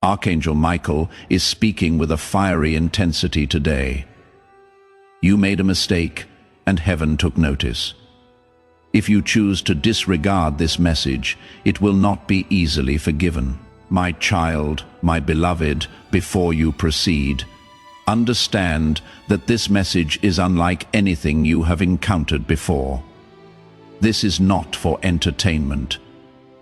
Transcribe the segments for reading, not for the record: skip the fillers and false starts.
Archangel Michael is speaking with a fiery intensity today. You made a mistake, and heaven took notice. If you choose to disregard this message, it will not be easily forgiven. My child, my beloved, before you proceed, understand that this message is unlike anything you have encountered before. This is not for entertainment.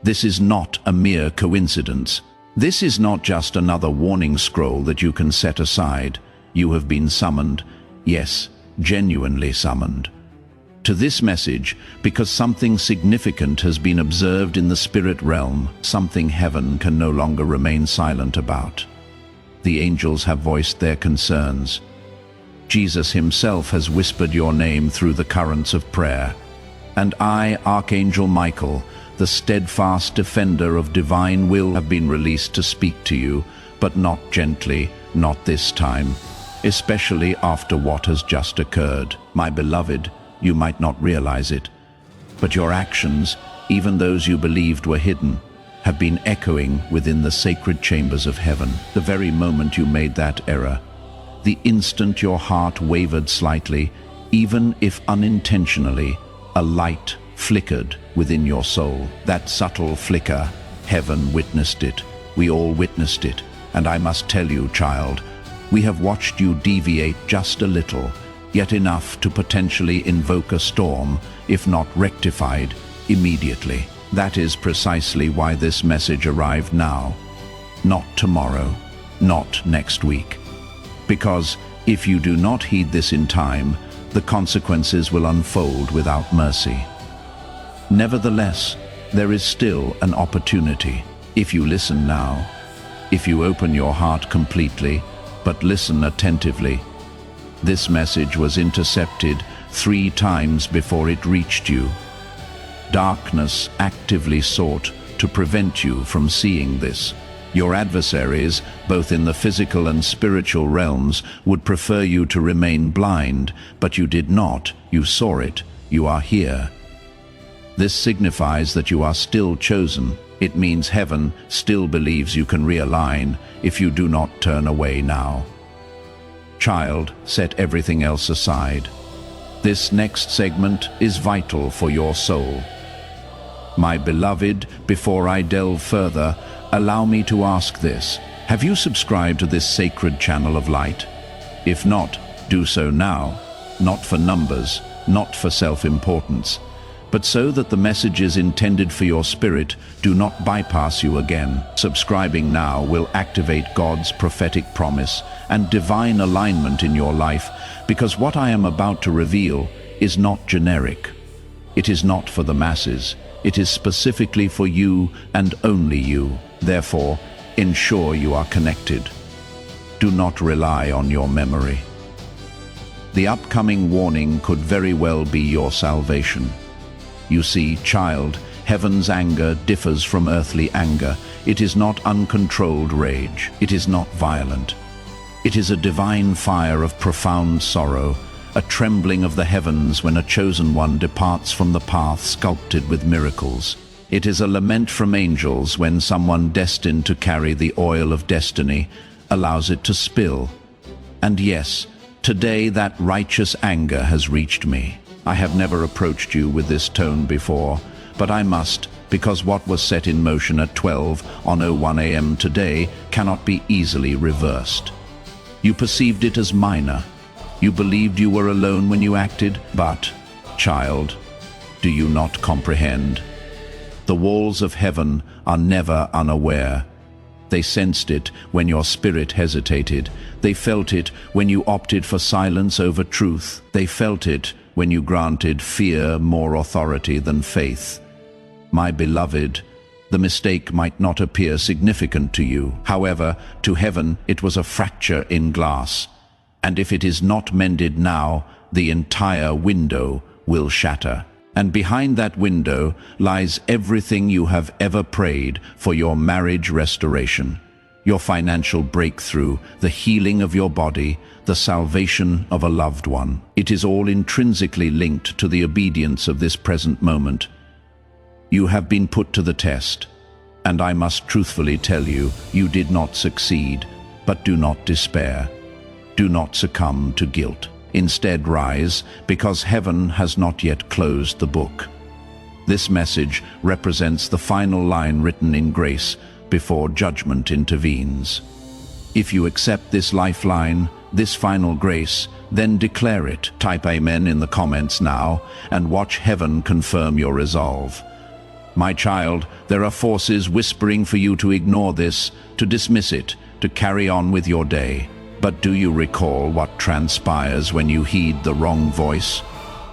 This is not a mere coincidence. This is not just another warning scroll that you can set aside. You have been summoned, yes, genuinely summoned, to this message because something significant has been observed in the spirit realm, something heaven can no longer remain silent about. The angels have voiced their concerns. Jesus himself has whispered your name through the currents of prayer. And I, Archangel Michael, the steadfast defender of divine will, have been released to speak to you, but not gently, not this time, especially after what has just occurred. My beloved, you might not realize it, but your actions, even those you believed were hidden, have been echoing within the sacred chambers of heaven. The very moment you made that error, the instant your heart wavered slightly, even if unintentionally, a light flickered within your soul. That subtle flicker, heaven witnessed it. We all witnessed it. And I must tell you, child, we have watched you deviate just a little, yet enough to potentially invoke a storm, if not rectified immediately. That is precisely why this message arrived now, not tomorrow, not next week. Because if you do not heed this in time, the consequences will unfold without mercy. Nevertheless, there is still an opportunity. If you listen now, if you open your heart completely, but listen attentively. This message was intercepted 3 times before it reached you. Darkness actively sought to prevent you from seeing this. Your adversaries, both in the physical and spiritual realms, would prefer you to remain blind, but you did not. You saw it. You are here. This signifies that you are still chosen. It means heaven still believes you can realign if you do not turn away now. Child, set everything else aside. This next segment is vital for your soul. My beloved, before I delve further, allow me to ask this. Have you subscribed to this sacred channel of light? If not, do so now. Not for numbers, not for self-importance, but so that the messages intended for your spirit do not bypass you again. Subscribing now will activate God's prophetic promise and divine alignment in your life, because what I am about to reveal is not generic. It is not for the masses. It is specifically for you and only you. Therefore, ensure you are connected. Do not rely on your memory. The upcoming warning could very well be your salvation. You see, child, heaven's anger differs from earthly anger. It is not uncontrolled rage. It is not violent. It is a divine fire of profound sorrow, a trembling of the heavens when a chosen one departs from the path sculpted with miracles. It is a lament from angels when someone destined to carry the oil of destiny allows it to spill. And yes, today that righteous anger has reached me. I have never approached you with this tone before, but I must, because what was set in motion at 12:01 a.m. today cannot be easily reversed. You perceived it as minor. You believed you were alone when you acted, but, child, do you not comprehend? The walls of heaven are never unaware. They sensed it when your spirit hesitated. They felt it when you opted for silence over truth. They felt it when you granted fear more authority than faith. My beloved, the mistake might not appear significant to you. However, to heaven it was a fracture in glass. And if it is not mended now, the entire window will shatter. And behind that window lies everything you have ever prayed for: your marriage restoration, your financial breakthrough, the healing of your body, the salvation of a loved one. It is all intrinsically linked to the obedience of this present moment. You have been put to the test. And I must truthfully tell you, you did not succeed, but do not despair. Do not succumb to guilt. Instead, rise, because heaven has not yet closed the book. This message represents the final line written in grace before judgment intervenes. If you accept this lifeline, this final grace, then declare it. Type Amen in the comments now and watch heaven confirm your resolve. My child, there are forces whispering for you to ignore this, to dismiss it, to carry on with your day. But do you recall what transpires when you heed the wrong voice?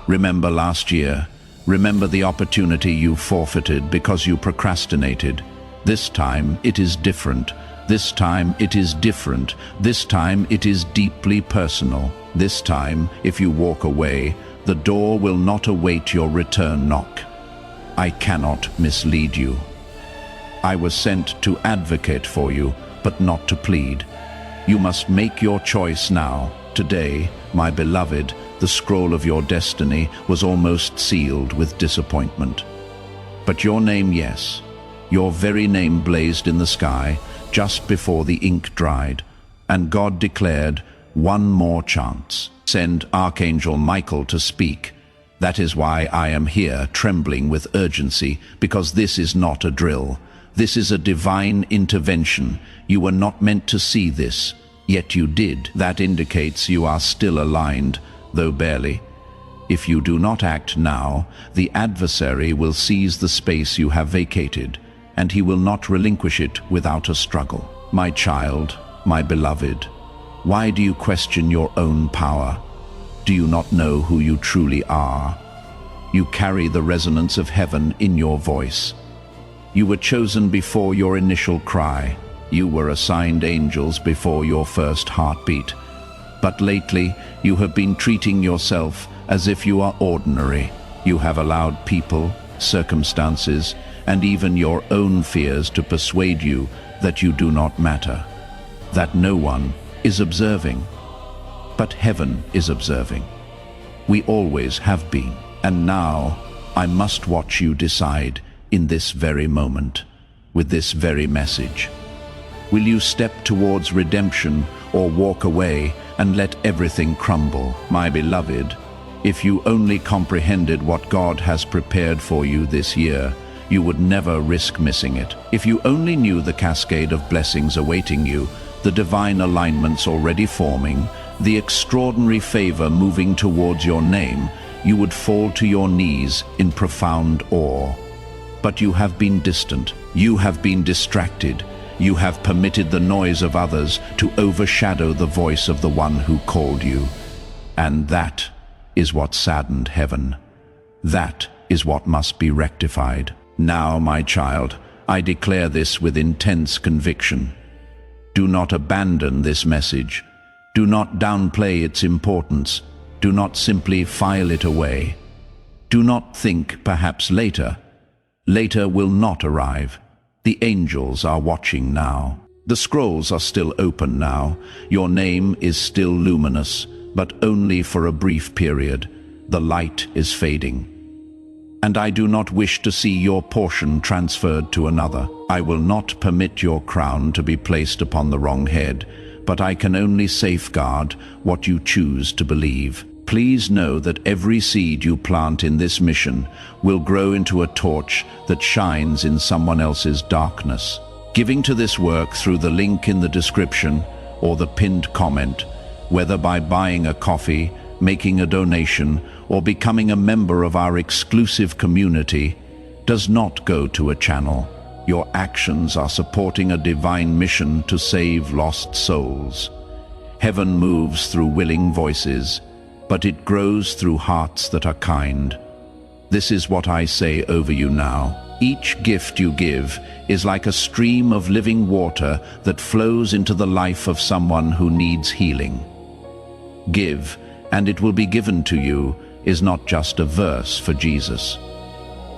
Remember last year. Remember the opportunity you forfeited because you procrastinated. This time it is different. This time it is different. This time it is deeply personal. This time, if you walk away, the door will not await your return knock. I cannot mislead you. I was sent to advocate for you, but not to plead. You must make your choice now. Today, my beloved, the scroll of your destiny was almost sealed with disappointment. But your name, yes, your very name blazed in the sky just before the ink dried, and God declared, one more chance. Send Archangel Michael to speak. That is why I am here, trembling with urgency, because this is not a drill. This is a divine intervention. You were not meant to see this, yet you did. That indicates you are still aligned, though barely. If you do not act now, the adversary will seize the space you have vacated, and he will not relinquish it without a struggle. My child, my beloved, why do you question your own power? Do you not know who you truly are? You carry the resonance of heaven in your voice. You were chosen before your initial cry. You were assigned angels before your first heartbeat. But lately, you have been treating yourself as if you are ordinary. You have allowed people, circumstances, and even your own fears to persuade you that you do not matter, that no one is observing. But heaven is observing. We always have been. And now, I must watch you decide in this very moment, with this very message. Will you step towards redemption or walk away and let everything crumble? My beloved, if you only comprehended what God has prepared for you this year, you would never risk missing it. If you only knew the cascade of blessings awaiting you, the divine alignments already forming, the extraordinary favor moving towards your name, you would fall to your knees in profound awe. But you have been distant. You have been distracted. You have permitted the noise of others to overshadow the voice of the one who called you. And that is what saddened heaven. That is what must be rectified. Now, my child, I declare this with intense conviction. Do not abandon this message. Do not downplay its importance. Do not simply file it away. Do not think perhaps later. Later will not arrive. The angels are watching now. The scrolls are still open now. Your name is still luminous, but only for a brief period. The light is fading. And I do not wish to see your portion transferred to another. I will not permit your crown to be placed upon the wrong head, but I can only safeguard what you choose to believe. Please know that every seed you plant in this mission will grow into a torch that shines in someone else's darkness. Giving to this work through the link in the description or the pinned comment, whether by buying a coffee, making a donation, or becoming a member of our exclusive community, does not go to a channel. Your actions are supporting a divine mission to save lost souls. Heaven moves through willing voices, but it grows through hearts that are kind. This is what I say over you now. Each gift you give is like a stream of living water that flows into the life of someone who needs healing. Give, and it will be given to you, is not just a verse for Jesus.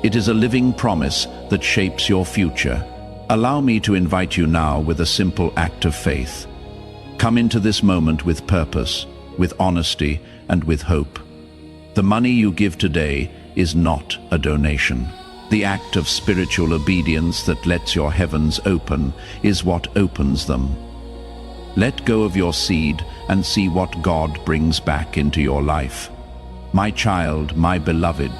It is a living promise that shapes your future. Allow me to invite you now with a simple act of faith. Come into this moment with purpose, with honesty, and with hope. The money you give today is not a donation. The act of spiritual obedience that lets your heavens open is what opens them. Let go of your seed and see what God brings back into your life. My child, my beloved,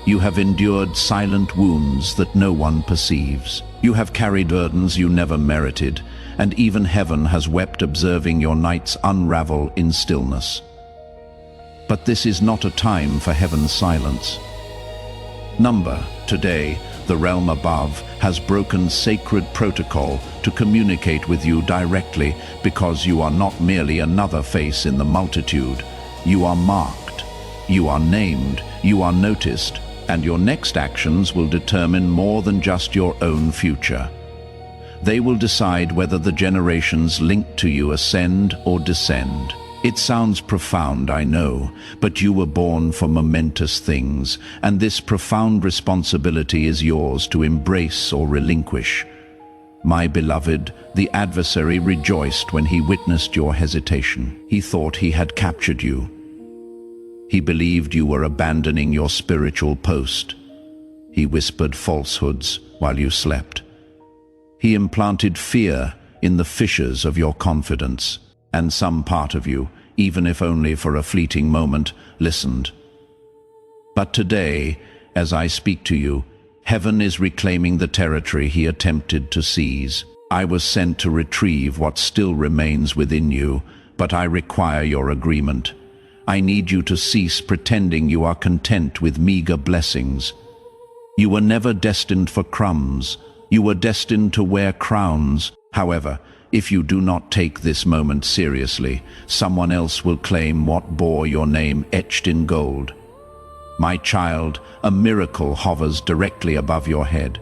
you have endured silent wounds that no one perceives. You have carried burdens you never merited, and even heaven has wept observing your nights unravel in stillness. But this is not a time for heaven's silence. Today, the realm above has broken sacred protocol to communicate with you directly, because you are not merely another face in the multitude. You are marked, you are named, you are noticed, and your next actions will determine more than just your own future. They will decide whether the generations linked to you ascend or descend. It sounds profound, I know, but you were born for momentous things, and this profound responsibility is yours to embrace or relinquish. My beloved, the adversary rejoiced when he witnessed your hesitation. He thought he had captured you. He believed you were abandoning your spiritual post. He whispered falsehoods while you slept. He implanted fear in the fissures of your confidence. And some part of you, even if only for a fleeting moment, listened. But today, as I speak to you, heaven is reclaiming the territory he attempted to seize. I was sent to retrieve what still remains within you, but I require your agreement. I need you to cease pretending you are content with meager blessings. You were never destined for crumbs. You were destined to wear crowns. However, if you do not take this moment seriously, someone else will claim what bore your name etched in gold. My child, a miracle hovers directly above your head.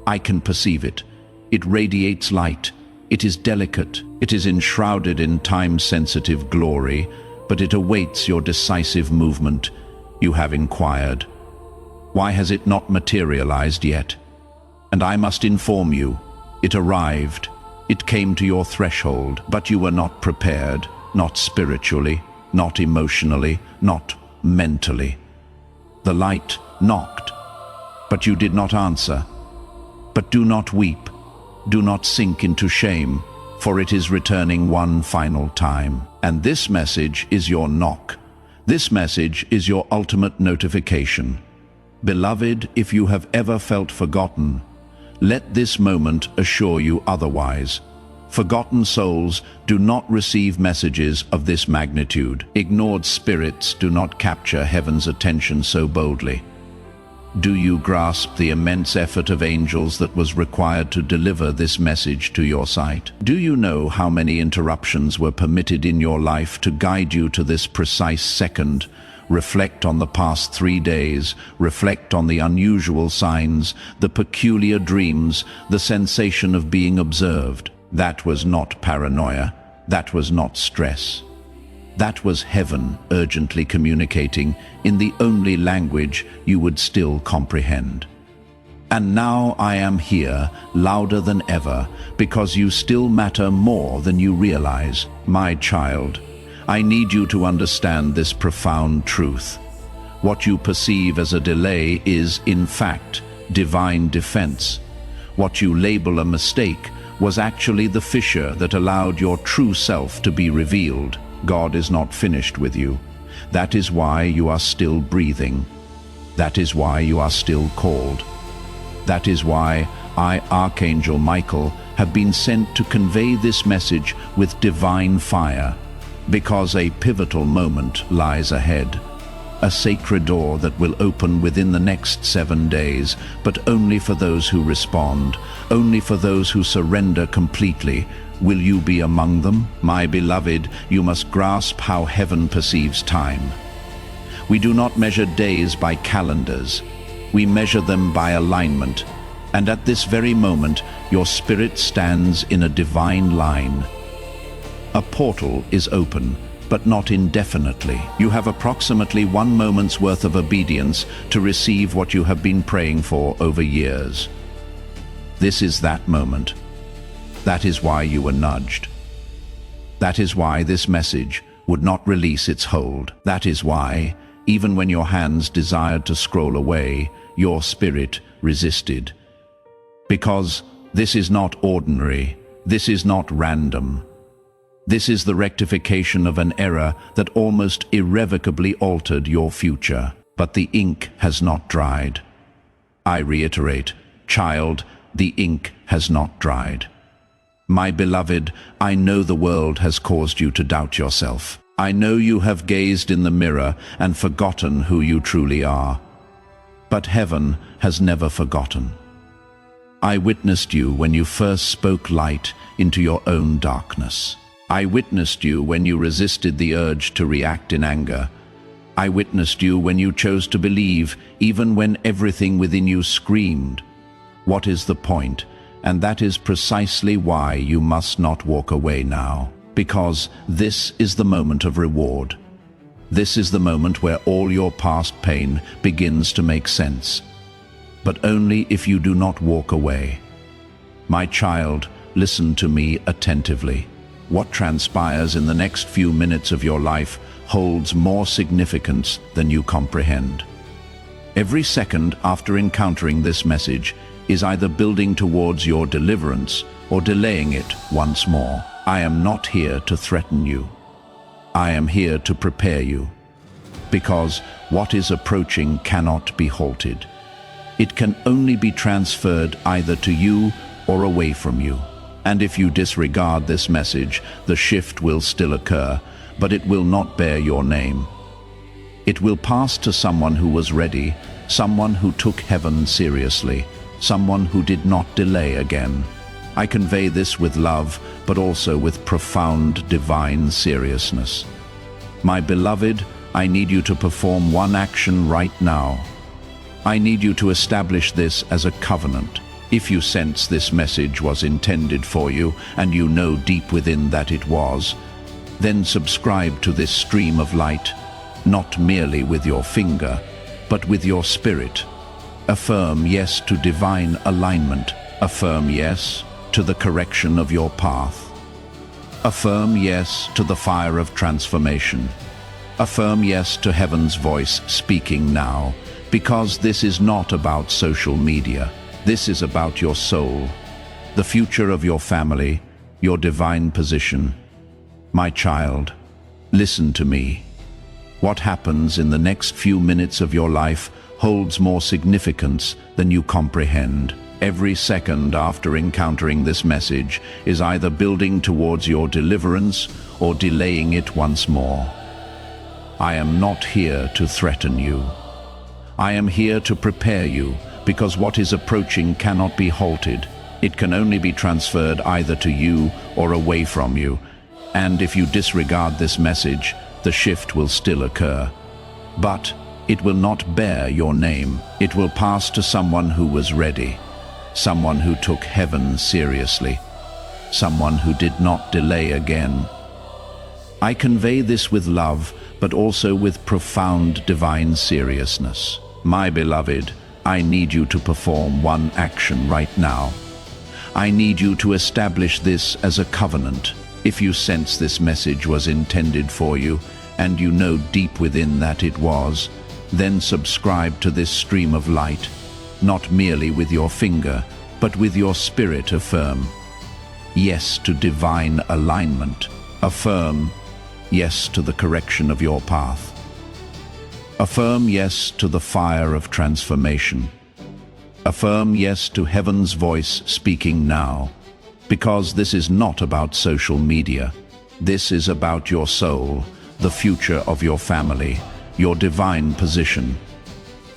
I can perceive it. It radiates light. It is delicate. It is enshrouded in time-sensitive glory, but it awaits your decisive movement. You have inquired. Why has it not materialized yet? And I must inform you, it arrived. It came to your threshold, but you were not prepared, not spiritually, not emotionally, not mentally. The light knocked, but you did not answer. But do not weep, do not sink into shame, for it is returning one final time. And this message is your knock. This message is your ultimate notification. Beloved, if you have ever felt forgotten, let this moment assure you otherwise. Forgotten souls do not receive messages of this magnitude. Ignored spirits do not capture heaven's attention so boldly. Do you grasp the immense effort of angels that was required to deliver this message to your sight? Do you know how many interruptions were permitted in your life to guide you to this precise second? Reflect on the past 3 days, reflect on the unusual signs, the peculiar dreams, the sensation of being observed. That was not paranoia, that was not stress. That was heaven urgently communicating in the only language you would still comprehend. And now I am here, louder than ever, because you still matter more than you realize. My child, I need you to understand this profound truth. What you perceive as a delay is, in fact, divine defense. What you label a mistake was actually the fissure that allowed your true self to be revealed. God is not finished with you. That is why you are still breathing. That is why you are still called. That is why I, Archangel Michael, have been sent to convey this message with divine fire. Because a pivotal moment lies ahead. A sacred door that will open within the next 7 days, but only for those who respond, only for those who surrender completely. Will you be among them? My beloved, you must grasp how heaven perceives time. We do not measure days by calendars. We measure them by alignment. And at this very moment, your spirit stands in a divine line. A portal is open, but not indefinitely. You have approximately 1 moment's worth of obedience to receive what you have been praying for over years. This is that moment. That is why you were nudged. That is why this message would not release its hold. That is why, even when your hands desired to scroll away, your spirit resisted. Because this is not ordinary, this is not random. This is the rectification of an error that almost irrevocably altered your future. But the ink has not dried. I reiterate, child, the ink has not dried. My beloved, I know the world has caused you to doubt yourself. I know you have gazed in the mirror and forgotten who you truly are. But heaven has never forgotten. I witnessed you when you first spoke light into your own darkness. I witnessed you when you resisted the urge to react in anger. I witnessed you when you chose to believe, even when everything within you screamed. What is the point? And that is precisely why you must not walk away now. Because this is the moment of reward. This is the moment where all your past pain begins to make sense. But only if you do not walk away. My child, listen to me attentively. What transpires in the next few minutes of your life holds more significance than you comprehend. Every second after encountering this message is either building towards your deliverance or delaying it once more. I am not here to threaten you. I am here to prepare you. Because what is approaching cannot be halted. It can only be transferred either to you or away from you. And if you disregard this message, the shift will still occur, but it will not bear your name. It will pass to someone who was ready, someone who took heaven seriously, someone who did not delay again. I convey this with love, but also with profound divine seriousness. My beloved, I need you to perform one action right now. I need you to establish this as a covenant. If you sense this message was intended for you, and you know deep within that it was, then subscribe to this stream of light, not merely with your finger, but with your spirit. Affirm yes to divine alignment. Affirm yes to the correction of your path. Affirm yes to the fire of transformation. Affirm yes to heaven's voice speaking now, because this is not about social media. This is about your soul, the future of your family, your divine position. My child, listen to me. What happens in the next few minutes of your life holds more significance than you comprehend. Every second after encountering this message is either building towards your deliverance or delaying it once more. I am not here to threaten you. I am here to prepare you, because what is approaching cannot be halted. It can only be transferred either to you or away from you. And if you disregard this message, the shift will still occur. But it will not bear your name. It will pass to someone who was ready, someone who took heaven seriously, someone who did not delay again. I convey this with love, but also with profound divine seriousness. My beloved, I need you to perform one action right now. I need you to establish this as a covenant. If you sense this message was intended for you, and you know deep within that it was, then subscribe to this stream of light, not merely with your finger, but with your spirit. Affirm yes to divine alignment. Affirm yes to the correction of your path. Affirm yes to the fire of transformation. Affirm yes to heaven's voice speaking now, because this is not about social media. This is about your soul, the future of your family, your divine position.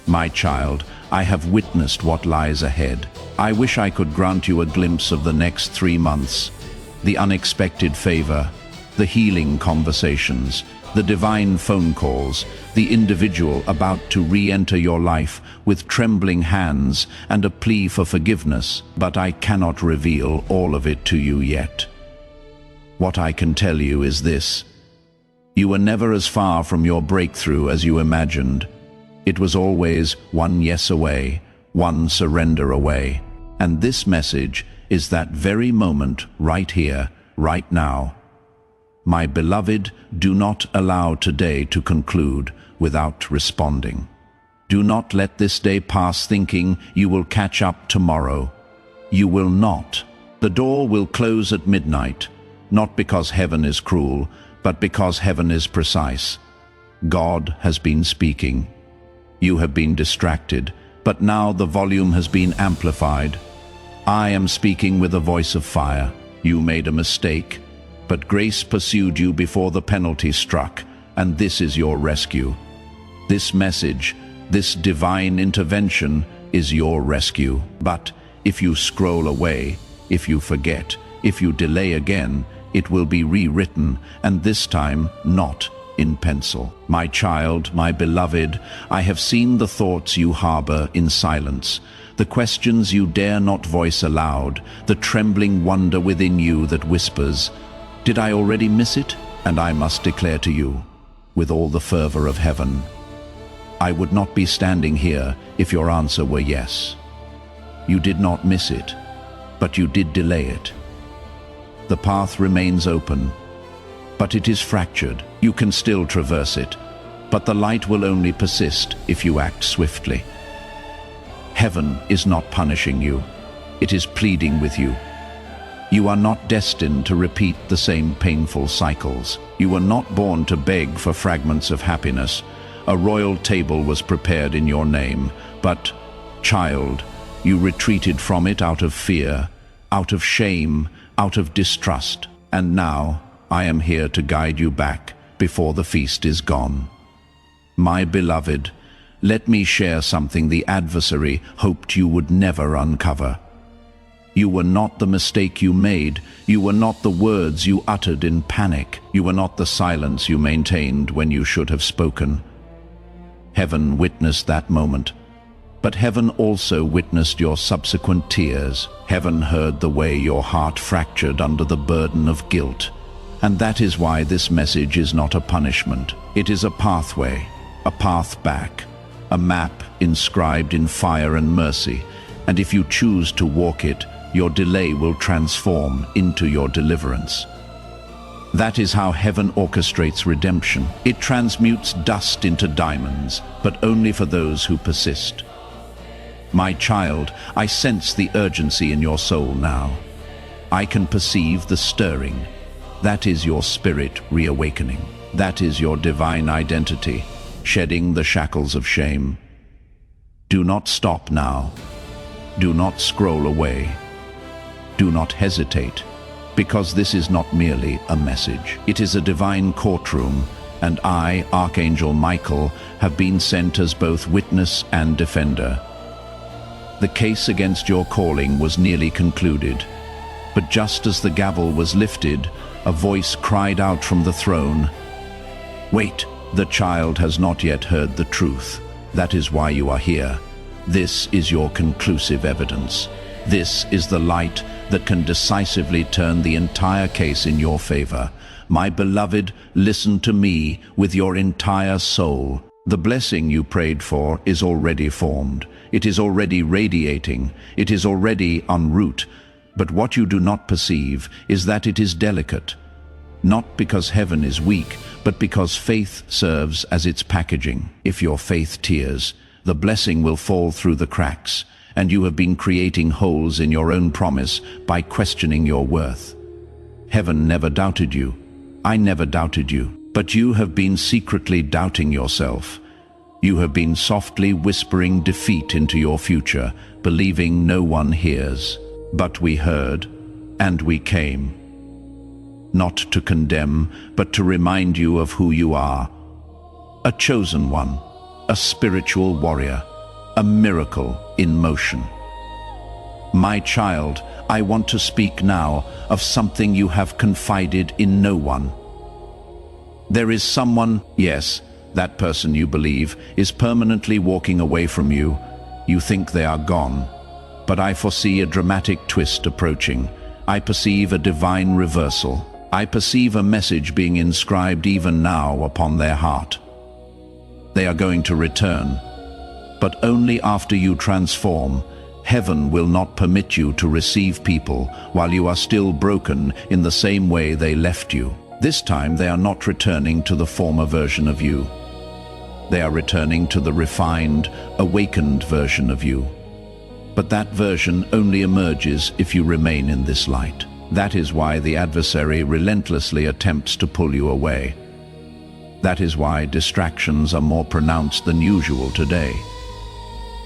My child, I have witnessed what lies ahead. I wish I could grant you a glimpse of the next 3 months, the unexpected favor, the healing conversations, the divine phone calls, the individual about to re-enter your life with trembling hands and a plea for forgiveness, but I cannot reveal all of it to you yet. What I can tell you is this: you were never as far from your breakthrough as you imagined. It was always one yes away, one surrender away. And this message is that very moment right here, right now. My beloved, do not allow today to conclude without responding. Do not let this day pass thinking you will catch up tomorrow. You will not. The door will close at midnight, not because heaven is cruel, but because heaven is precise. God has been speaking. You have been distracted, but now the volume has been amplified. I am speaking with a voice of fire. You made a mistake, but grace pursued you before the penalty struck, and this is your rescue. This message, this divine intervention, is your rescue. But if you scroll away, if you forget, if you delay again, it will be rewritten, and this time not in pencil. My child, my beloved, I have seen the thoughts you harbor in silence, the questions you dare not voice aloud, the trembling wonder within you that whispers, "Did I already miss it?" And I must declare to you, with all the fervor of heaven, I would not be standing here if your answer were yes. You did not miss it, but you did delay it. The path remains open, but it is fractured. You can still traverse it, but the light will only persist if you act swiftly. Heaven is not punishing you, it is pleading with you. You are not destined to repeat the same painful cycles. You were not born to beg for fragments of happiness. A royal table was prepared in your name, but, child, you retreated from it out of fear, out of shame, out of distrust. And now, I am here to guide you back before the feast is gone. My beloved, let me share something the adversary hoped you would never uncover. You were not the mistake you made. You were not the words you uttered in panic. You were not the silence you maintained when you should have spoken. Heaven witnessed that moment, but heaven also witnessed your subsequent tears. Heaven heard the way your heart fractured under the burden of guilt. And that is why this message is not a punishment. It is a pathway, a path back, a map inscribed in fire and mercy. And if you choose to walk it, your delay will transform into your deliverance. That is how heaven orchestrates redemption. It transmutes dust into diamonds, but only for those who persist. My child, I sense the urgency in your soul now. I can perceive the stirring. That is your spirit reawakening. That is your divine identity, shedding the shackles of shame. Do not stop now. Do not scroll away. Do not hesitate, because this is not merely a message. It is a divine courtroom, and I, Archangel Michael, have been sent as both witness and defender. The case against your calling was nearly concluded, but just as the gavel was lifted, a voice cried out from the throne, "Wait, the child has not yet heard the truth. That is why you are here. This is your conclusive evidence. This is the light that can decisively turn the entire case in your favor. My beloved, listen to me with your entire soul. The blessing you prayed for is already formed. It is already radiating. It is already en route. But what you do not perceive is that it is delicate. Not because heaven is weak, but because faith serves as its packaging. If your faith tears, the blessing will fall through the cracks, and you have been creating holes in your own promise by questioning your worth. Heaven never doubted you. I never doubted you. But you have been secretly doubting yourself. You have been softly whispering defeat into your future, believing no one hears. But we heard, and we came. Not to condemn, but to remind you of who you are. A chosen one, a spiritual warrior, a miracle in motion. My child, I want to speak now of something you have confided in no one. There is someone, yes, that person you believe, is permanently walking away from you. You think they are gone. But I foresee a dramatic twist approaching. I perceive a divine reversal. I perceive a message being inscribed even now upon their heart. They are going to return, but only after you transform. Heaven will not permit you to receive people while you are still broken in the same way they left you. This time they are not returning to the former version of you. They are returning to the refined, awakened version of you. But that version only emerges if you remain in this light. That is why the adversary relentlessly attempts to pull you away. That is why distractions are more pronounced than usual today.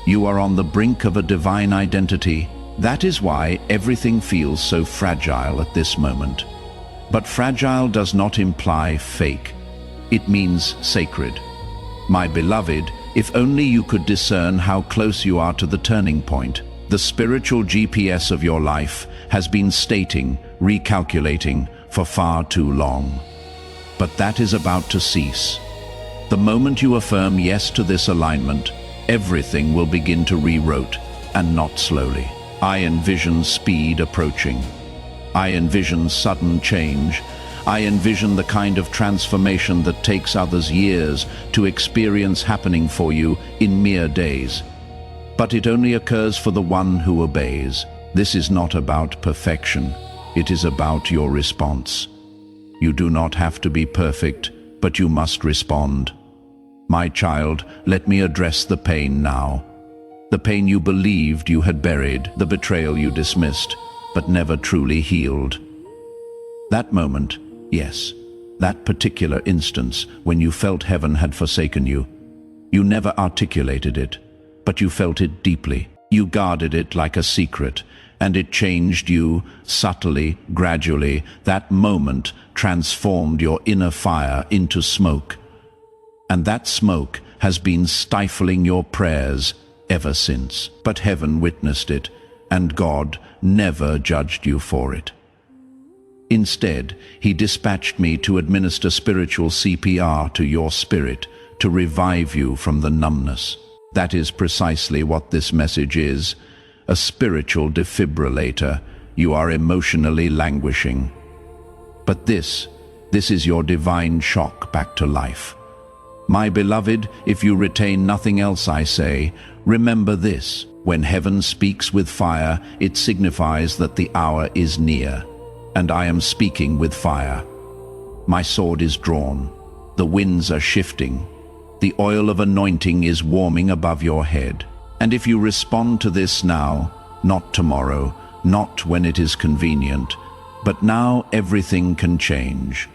You are on the brink of a divine identity. That is why everything feels so fragile at this moment. But fragile does not imply fake. It means sacred. My beloved, if only you could discern how close you are to the turning point. The spiritual GPS of your life has been stating, recalculating for far too long. But that is about to cease. The moment you affirm yes to this alignment, everything will begin to rewrite, and not slowly. I envision speed approaching. I envision sudden change. I envision the kind of transformation that takes others years to experience happening for you in mere days. But it only occurs for the one who obeys. This is not about perfection. It is about your response. You do not have to be perfect, but you must respond. My child, let me address the pain now. The pain you believed you had buried, the betrayal you dismissed, but never truly healed. That moment, yes, that particular instance when you felt heaven had forsaken you, you never articulated it, but you felt it deeply. You guarded it like a secret, and it changed you subtly, gradually. That moment transformed your inner fire into smoke. And that smoke has been stifling your prayers ever since. But heaven witnessed it, and God never judged you for it. Instead, he dispatched me to administer spiritual CPR to your spirit, to revive you from the numbness. That is precisely what this message is, a spiritual defibrillator. You are emotionally languishing. But this is your divine shock back to life. My beloved, if you retain nothing else I say, remember this. When heaven speaks with fire, it signifies that the hour is near. And I am speaking with fire. My sword is drawn. The winds are shifting. The oil of anointing is warming above your head. And if you respond to this now, not tomorrow, not when it is convenient, but now everything can change.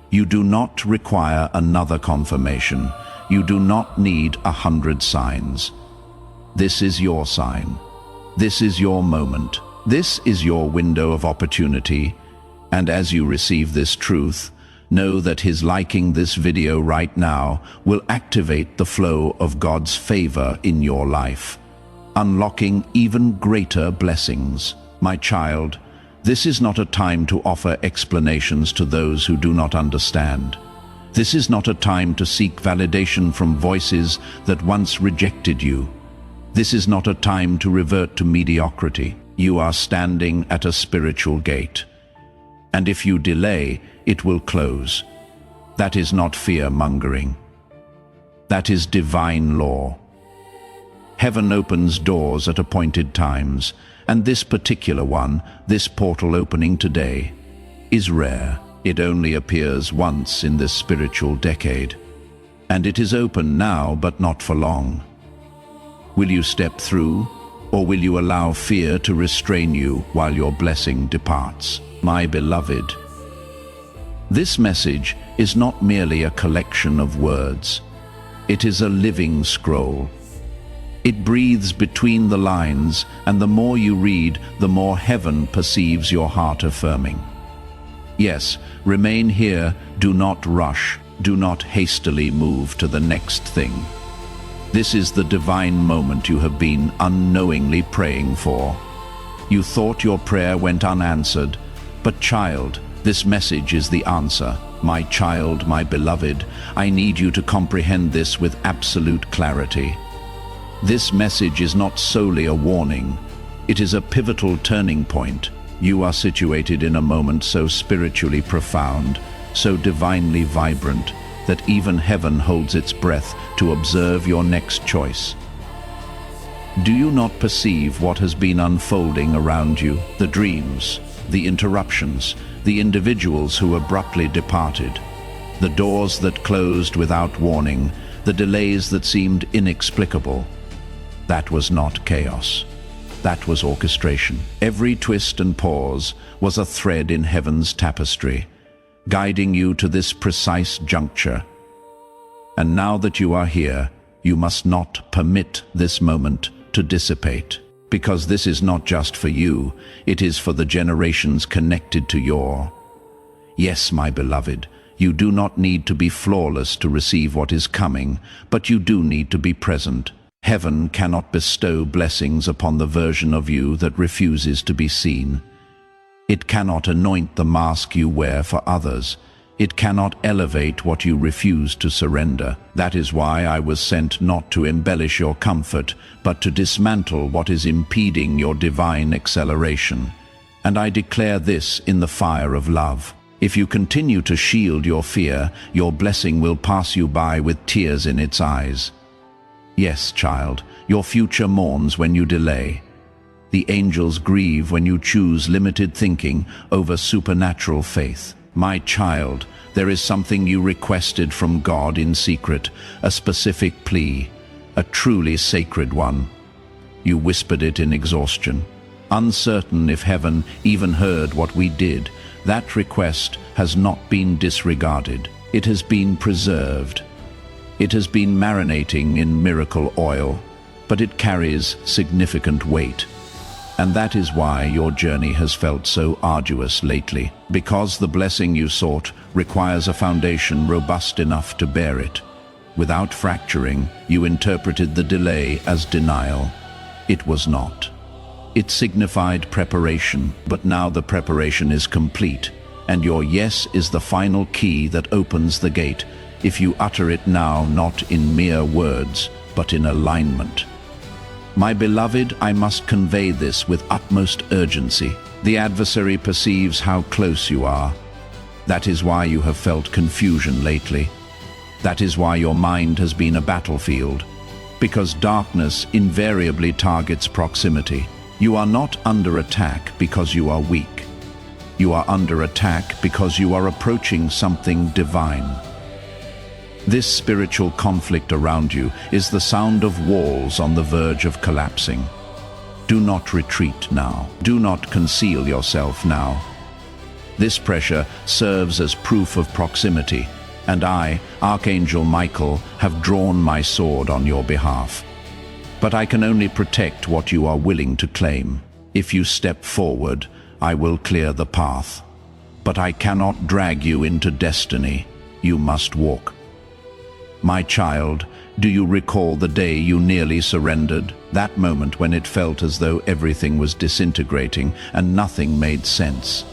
You do not require another confirmation. You do not need 100 signs. This is your sign. This is your moment. This is your window of opportunity. And as you receive this truth, know that his liking this video right now will activate the flow of God's favor in your life, unlocking even greater blessings. My child, this is not a time to offer explanations to those who do not understand. This is not a time to seek validation from voices that once rejected you. This is not a time to revert to mediocrity. You are standing at a spiritual gate. And if you delay, it will close. That is not fear-mongering. That is divine law. Heaven opens doors at appointed times, and this particular one, this portal opening today, is rare. It only appears once in this spiritual decade. And it is open now, but not for long. Will you step through, or will you allow fear to restrain you while your blessing departs? My beloved, this message is not merely a collection of words. It is a living scroll. It breathes between the lines, and the more you read, the more heaven perceives your heart affirming. Yes, remain here, do not rush, do not hastily move to the next thing. This is the divine moment you have been unknowingly praying for. You thought your prayer went unanswered, but child, this message is the answer. My child, my beloved, I need you to comprehend this with absolute clarity. This message is not solely a warning. It is a pivotal turning point. You are situated in a moment so spiritually profound, so divinely vibrant, that even heaven holds its breath to observe your next choice. Do you not perceive what has been unfolding around you? The dreams, the interruptions, the individuals who abruptly departed, the doors that closed without warning, the delays that seemed inexplicable. That was not chaos. That was orchestration. Every twist and pause was a thread in heaven's tapestry, guiding you to this precise juncture. And now that you are here, you must not permit this moment to dissipate, because this is not just for you, it is for the generations connected to your. Yes, my beloved, you do not need to be flawless to receive what is coming, but you do need to be present. Heaven cannot bestow blessings upon the version of you that refuses to be seen. It cannot anoint the mask you wear for others. It cannot elevate what you refuse to surrender. That is why I was sent not to embellish your comfort, but to dismantle what is impeding your divine acceleration. And I declare this in the fire of love. If you continue to shield your fear, your blessing will pass you by with tears in its eyes. Yes, child, your future mourns when you delay. The angels grieve when you choose limited thinking over supernatural faith. My child, there is something you requested from God in secret, a specific plea, a truly sacred one. You whispered it in exhaustion, uncertain if heaven even heard what we did. That request has not been disregarded. It has been preserved. It has been marinating in miracle oil, but it carries significant weight. And that is why your journey has felt so arduous lately, because the blessing you sought requires a foundation robust enough to bear it. Without fracturing, you interpreted the delay as denial. It was not. It signified preparation, but now the preparation is complete, and your yes is the final key that opens the gate, if you utter it now, not in mere words, but in alignment. My beloved, I must convey this with utmost urgency. The adversary perceives how close you are. That is why you have felt confusion lately. That is why your mind has been a battlefield, because darkness invariably targets proximity. You are not under attack because you are weak. You are under attack because you are approaching something divine. This spiritual conflict around you is the sound of walls on the verge of collapsing. Do not retreat now. Do not conceal yourself now. This pressure serves as proof of proximity, and I, Archangel Michael, have drawn my sword on your behalf. But I can only protect what you are willing to claim. If you step forward, I will clear the path. But I cannot drag you into destiny. You must walk. My child, do you recall the day you nearly surrendered? That moment when it felt as though everything was disintegrating and nothing made sense.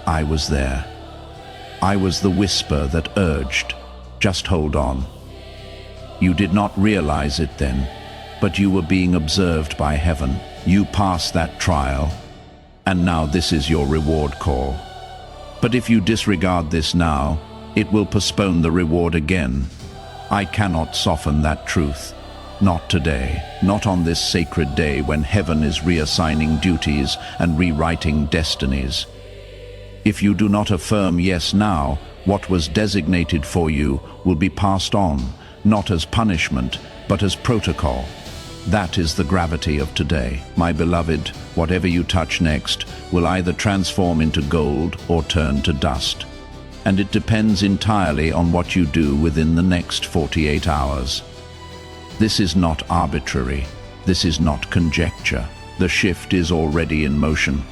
I was there. I was the whisper that urged, just hold on. You did not realize it then, but you were being observed by heaven. You passed that trial, and now this is your reward call. But if you disregard this now, it will postpone the reward again. I cannot soften that truth. Not today, not on this sacred day when heaven is reassigning duties and rewriting destinies. If you do not affirm yes now, what was designated for you will be passed on, not as punishment, but as protocol. That is the gravity of today. My beloved, whatever you touch next will either transform into gold or turn to dust. And it depends entirely on what you do within the next 48 hours. This is not arbitrary. This is not conjecture. The shift is already in motion.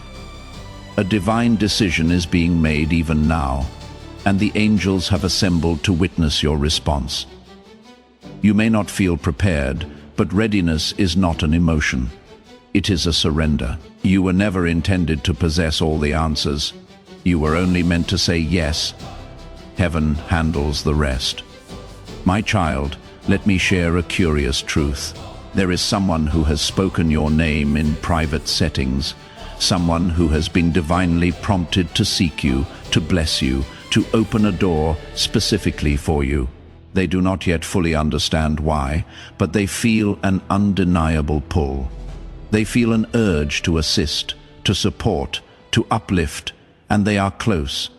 A divine decision is being made even now, and the angels have assembled to witness your response. You may not feel prepared, but readiness is not an emotion. It is a surrender. You were never intended to possess all the answers. You were only meant to say yes. Heaven handles the rest. My child, let me share a curious truth. There is someone who has spoken your name in private settings, someone who has been divinely prompted to seek you, to bless you, to open a door specifically for you. They do not yet fully understand why, but they feel an undeniable pull. They feel an urge to assist, to support, to uplift, and they are close,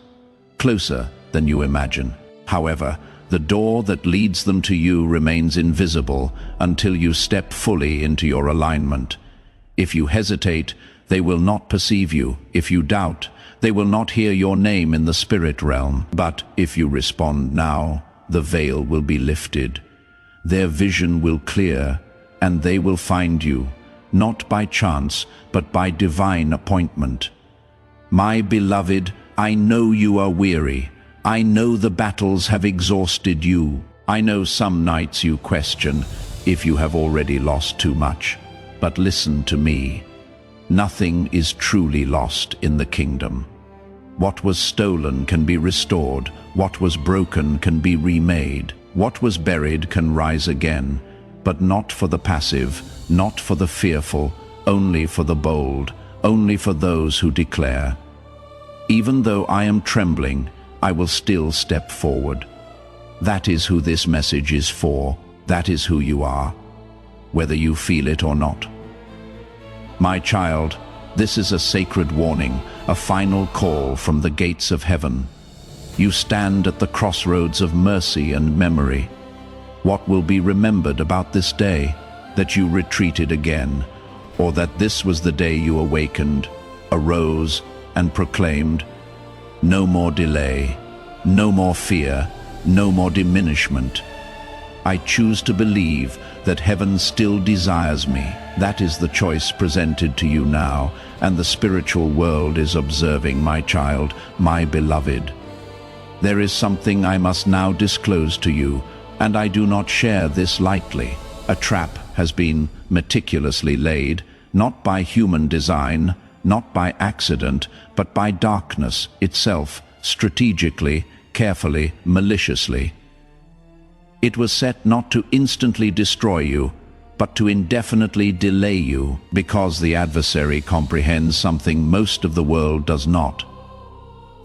closer than you imagine. However, The door that leads them to you remains invisible until you step fully into your alignment. If you hesitate, they will not perceive you. If you doubt, they will not hear your name in the spirit realm. But if you respond now, the veil will be lifted. Their vision will clear, and they will find you, not by chance, but by divine appointment. My beloved, I know you are weary. I know the battles have exhausted you. I know some nights you question if you have already lost too much. But listen to me. Nothing is truly lost in the kingdom. What was stolen can be restored. What was broken can be remade. What was buried can rise again, but not for the passive, not for the fearful, only for the bold, only for those who declare. Even though I am trembling, I will still step forward. That is who this message is for. That is who you are, whether you feel it or not. My child, this is a sacred warning, a final call from the gates of heaven. You stand at the crossroads of mercy and memory. What will be remembered about this day? That you retreated again, or that this was the day you awakened, arose, and proclaimed, "No more delay, no more fear, no more diminishment. I choose to believe that heaven still desires me." That is the choice presented to you now, and the spiritual world is observing, my child, my beloved. There is something I must now disclose to you, and I do not share this lightly. A trap has been meticulously laid, not by human design, not by accident, but by darkness itself, strategically, carefully, maliciously. It was set not to instantly destroy you, but to indefinitely delay you, because the adversary comprehends something most of the world does not.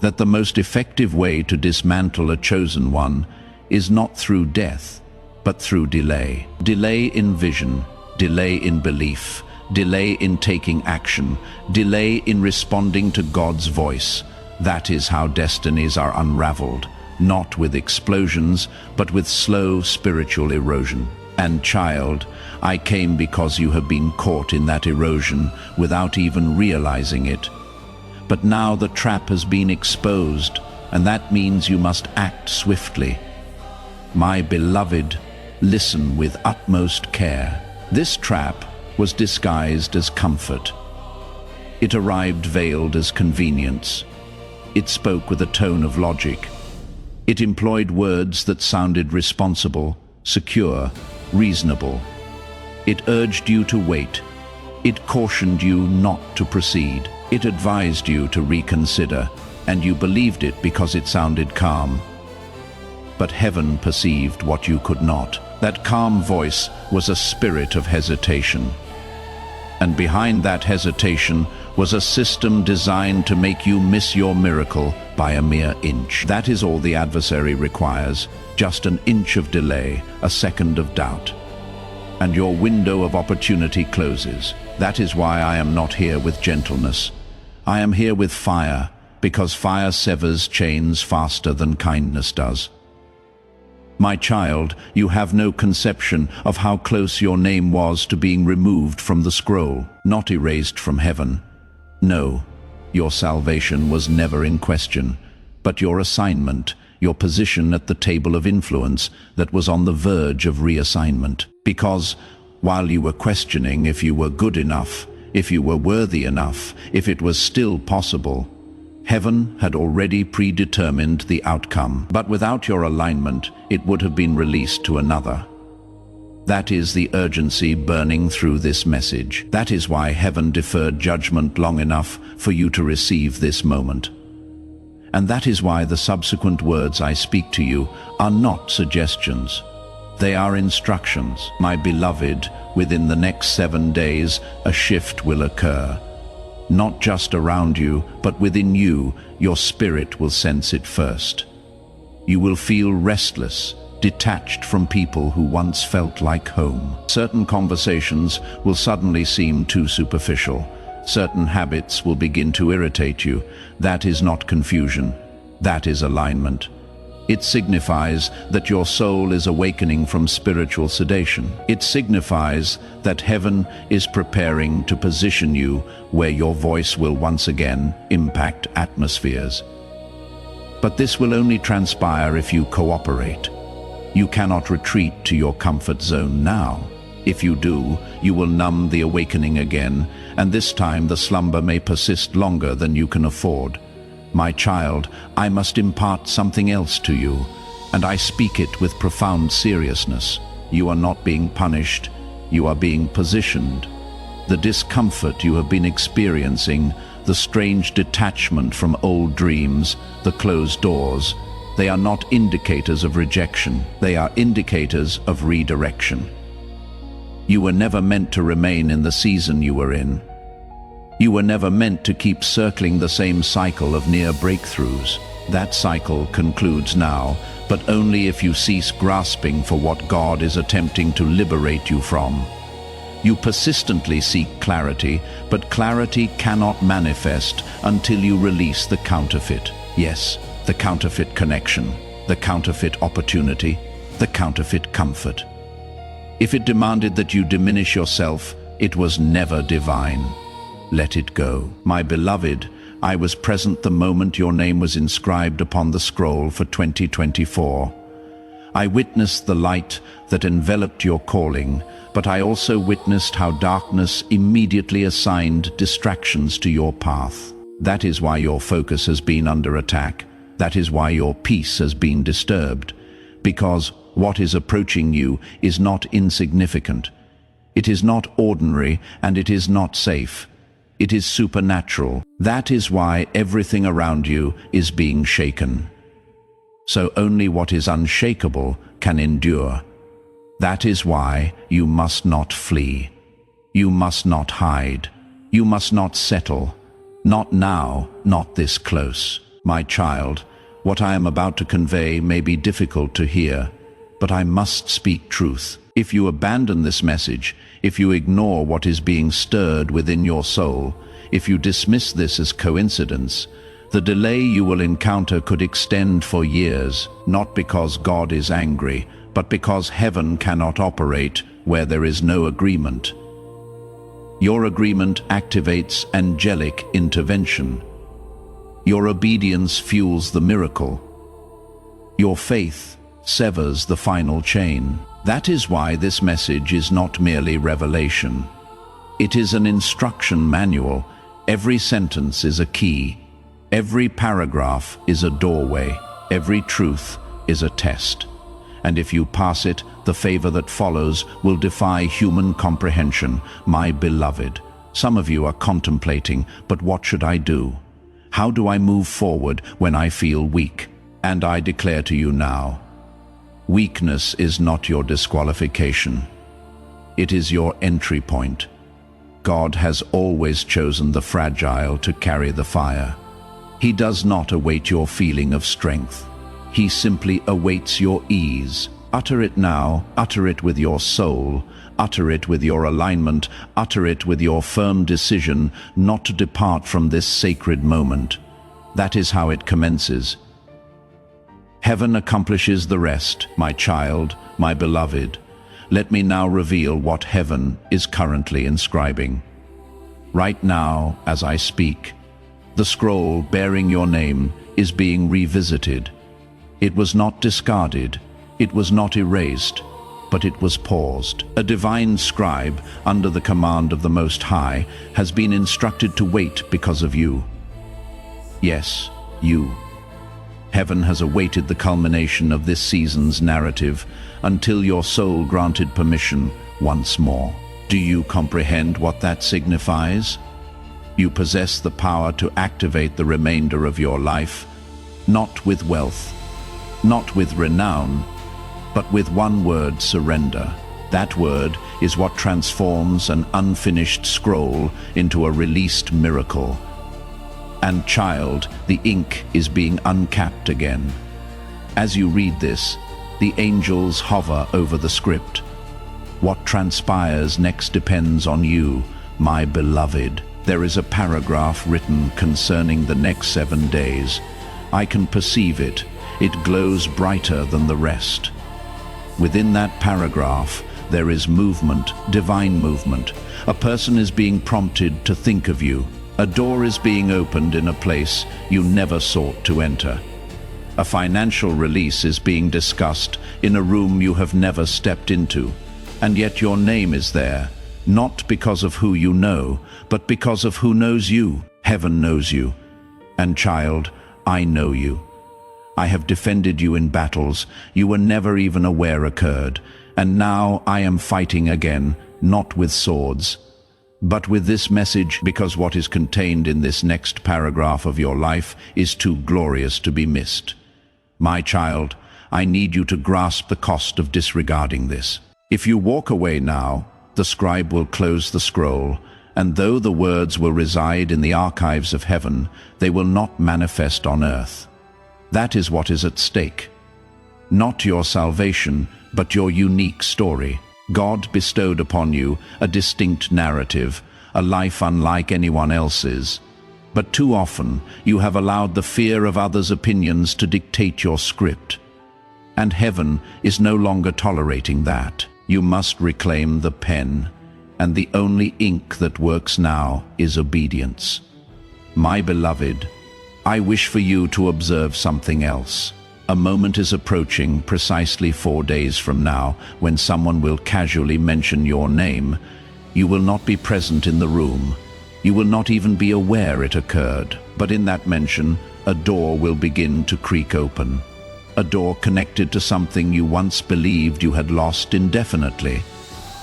That the most effective way to dismantle a chosen one is not through death, but through delay. Delay in vision, delay in belief, delay in taking action, delay in responding to God's voice. That is how destinies are unraveled, not with explosions, but with slow spiritual erosion. And child, I came because you have been caught in that erosion without even realizing it. But now the trap has been exposed, and that means you must act swiftly. My beloved, listen with utmost care. This trap was disguised as comfort. It arrived veiled as convenience. It spoke with a tone of logic. It employed words that sounded responsible, secure, reasonable. It urged you to wait. It cautioned you not to proceed. It advised you to reconsider, and you believed it because it sounded calm. But heaven perceived what you could not. That calm voice was a spirit of hesitation. And behind that hesitation was a system designed to make you miss your miracle by a mere inch. That is all the adversary requires, just an inch of delay, a second of doubt. And your window of opportunity closes. That is why I am not here with gentleness. I am here with fire, because fire severs chains faster than kindness does. My child, you have no conception of how close your name was to being removed from the scroll, not erased from heaven. No, your salvation was never in question, but your assignment, your position at the table of influence that was on the verge of reassignment. Because, while you were questioning if you were good enough, if you were worthy enough, if it was still possible, heaven had already predetermined the outcome. But without your alignment, it would have been released to another. That is the urgency burning through this message. That is why heaven deferred judgment long enough for you to receive this moment. And that is why the subsequent words I speak to you are not suggestions. They are instructions. My beloved, within the next 7 days, a shift will occur. Not just around you, but within you, your spirit will sense it first. You will feel restless, detached from people who once felt like home. Certain conversations will suddenly seem too superficial. Certain habits will begin to irritate you. That is not confusion. That is alignment. It signifies that your soul is awakening from spiritual sedation. It signifies that heaven is preparing to position you where your voice will once again impact atmospheres. But this will only transpire if you cooperate. You cannot retreat to your comfort zone now. If you do, you will numb the awakening again, and this time the slumber may persist longer than you can afford. My child, I must impart something else to you, and I speak it with profound seriousness. You are not being punished, you are being positioned. The discomfort you have been experiencing, the strange detachment from old dreams, the closed doors, they are not indicators of rejection, they are indicators of redirection. You were never meant to remain in the season you were in. You were never meant to keep circling the same cycle of near breakthroughs. That cycle concludes now, but only if you cease grasping for what God is attempting to liberate you from. You persistently seek clarity, but clarity cannot manifest until you release the counterfeit. Yes, the counterfeit connection, the counterfeit opportunity, the counterfeit comfort. If it demanded that you diminish yourself, it was never divine. Let it go. My beloved, I was present the moment your name was inscribed upon the scroll for 2024. I witnessed the light that enveloped your calling, but I also witnessed how darkness immediately assigned distractions to your path. That is why your focus has been under attack. That is why your peace has been disturbed. Because what is approaching you is not insignificant. It is not ordinary, and it is not safe. It is supernatural. That is why everything around you is being shaken. So only what is unshakable can endure. That is why you must not flee. You must not hide. You must not settle. Not now, not this close. My child, what I am about to convey may be difficult to hear, but I must speak truth. If you abandon this message, if you ignore what is being stirred within your soul, if you dismiss this as coincidence, the delay you will encounter could extend for years, not because God is angry, but because heaven cannot operate where there is no agreement. Your agreement activates angelic intervention. Your obedience fuels the miracle. Your faith severs the final chain. That is why this message is not merely revelation. It is an instruction manual. Every sentence is a key. Every paragraph is a doorway. Every truth is a test. And if you pass it, the favor that follows will defy human comprehension. My beloved, some of you are contemplating, but what should I do? How do I move forward when I feel weak? And I declare to you now, weakness is not your disqualification. It is your entry point. God has always chosen the fragile to carry the fire. He does not await your feeling of strength. He simply awaits your ease. Utter it now, utter it with your soul, utter it with your alignment, utter it with your firm decision not to depart from this sacred moment. That is how it commences. Heaven accomplishes the rest, my child, my beloved. Let me now reveal what heaven is currently inscribing. Right now, as I speak, the scroll bearing your name is being revisited. It was not discarded, it was not erased, but it was paused. A divine scribe, under the command of the Most High, has been instructed to wait because of you. Yes, you. Heaven has awaited the culmination of this season's narrative until your soul granted permission once more. Do you comprehend what that signifies? You possess the power to activate the remainder of your life, not with wealth, not with renown, but with one word: surrender. That word is what transforms an unfinished scroll into a released miracle. And child, the ink is being uncapped again. As you read this, the angels hover over the script. What transpires next depends on you, my beloved. There is a paragraph written concerning the next 7 days. I can perceive it. it glows brighter than the rest. Within that paragraph, there is movement, divine movement. A person is being prompted to think of you. A door is being opened in a place you never sought to enter. A financial release is being discussed in a room you have never stepped into. And yet your name is there, not because of who you know, but because of who knows you. Heaven knows you. And child, I know you. I have defended you in battles you were never even aware occurred, and now I am fighting again, not with swords, but with this message, because what is contained in this next paragraph of your life is too glorious to be missed. My child, I need you to grasp the cost of disregarding this. If you walk away now, the scribe will close the scroll, and though the words will reside in the archives of heaven, they will not manifest on earth. That is what is at stake. Not your salvation, but your unique story. God bestowed upon you a distinct narrative, a life unlike anyone else's. But too often, you have allowed the fear of others' opinions to dictate your script. And heaven is no longer tolerating that. You must reclaim the pen, and the only ink that works now is obedience. My beloved, I wish for you to observe something else. A moment is approaching precisely 4 days from now when someone will casually mention your name. You will not be present in the room. You will not even be aware it occurred. But in that mention, a door will begin to creak open. A door connected to something you once believed you had lost indefinitely.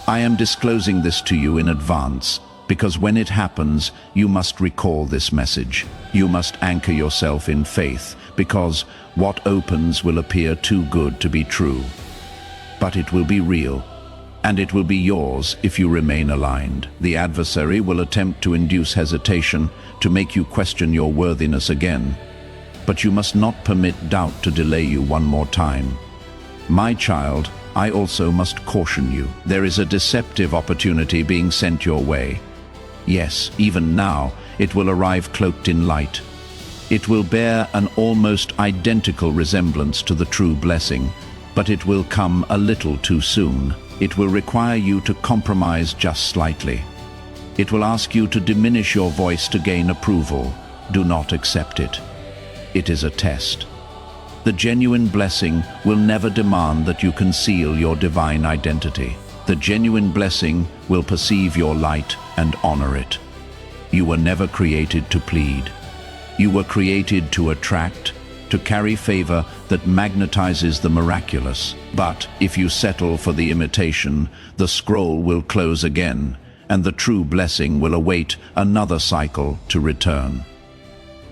I am disclosing this to you in advance, because when it happens, you must recall this message. You must anchor yourself in faith, because what opens will appear too good to be true. But it will be real, and it will be yours if you remain aligned. The adversary will attempt to induce hesitation, to make you question your worthiness again. But you must not permit doubt to delay you one more time. My child, I also must caution you. There is a deceptive opportunity being sent your way. Yes, even now, it will arrive cloaked in light. It will bear an almost identical resemblance to the true blessing, but it will come a little too soon. It will require you to compromise just slightly. It will ask you to diminish your voice to gain approval. Do not accept it. It is a test. The genuine blessing will never demand that you conceal your divine identity. The genuine blessing will perceive your light and honor it. You were never created to plead. You were created to attract, to carry favor that magnetizes the miraculous. But if you settle for the imitation, the scroll will close again, and the true blessing will await another cycle to return.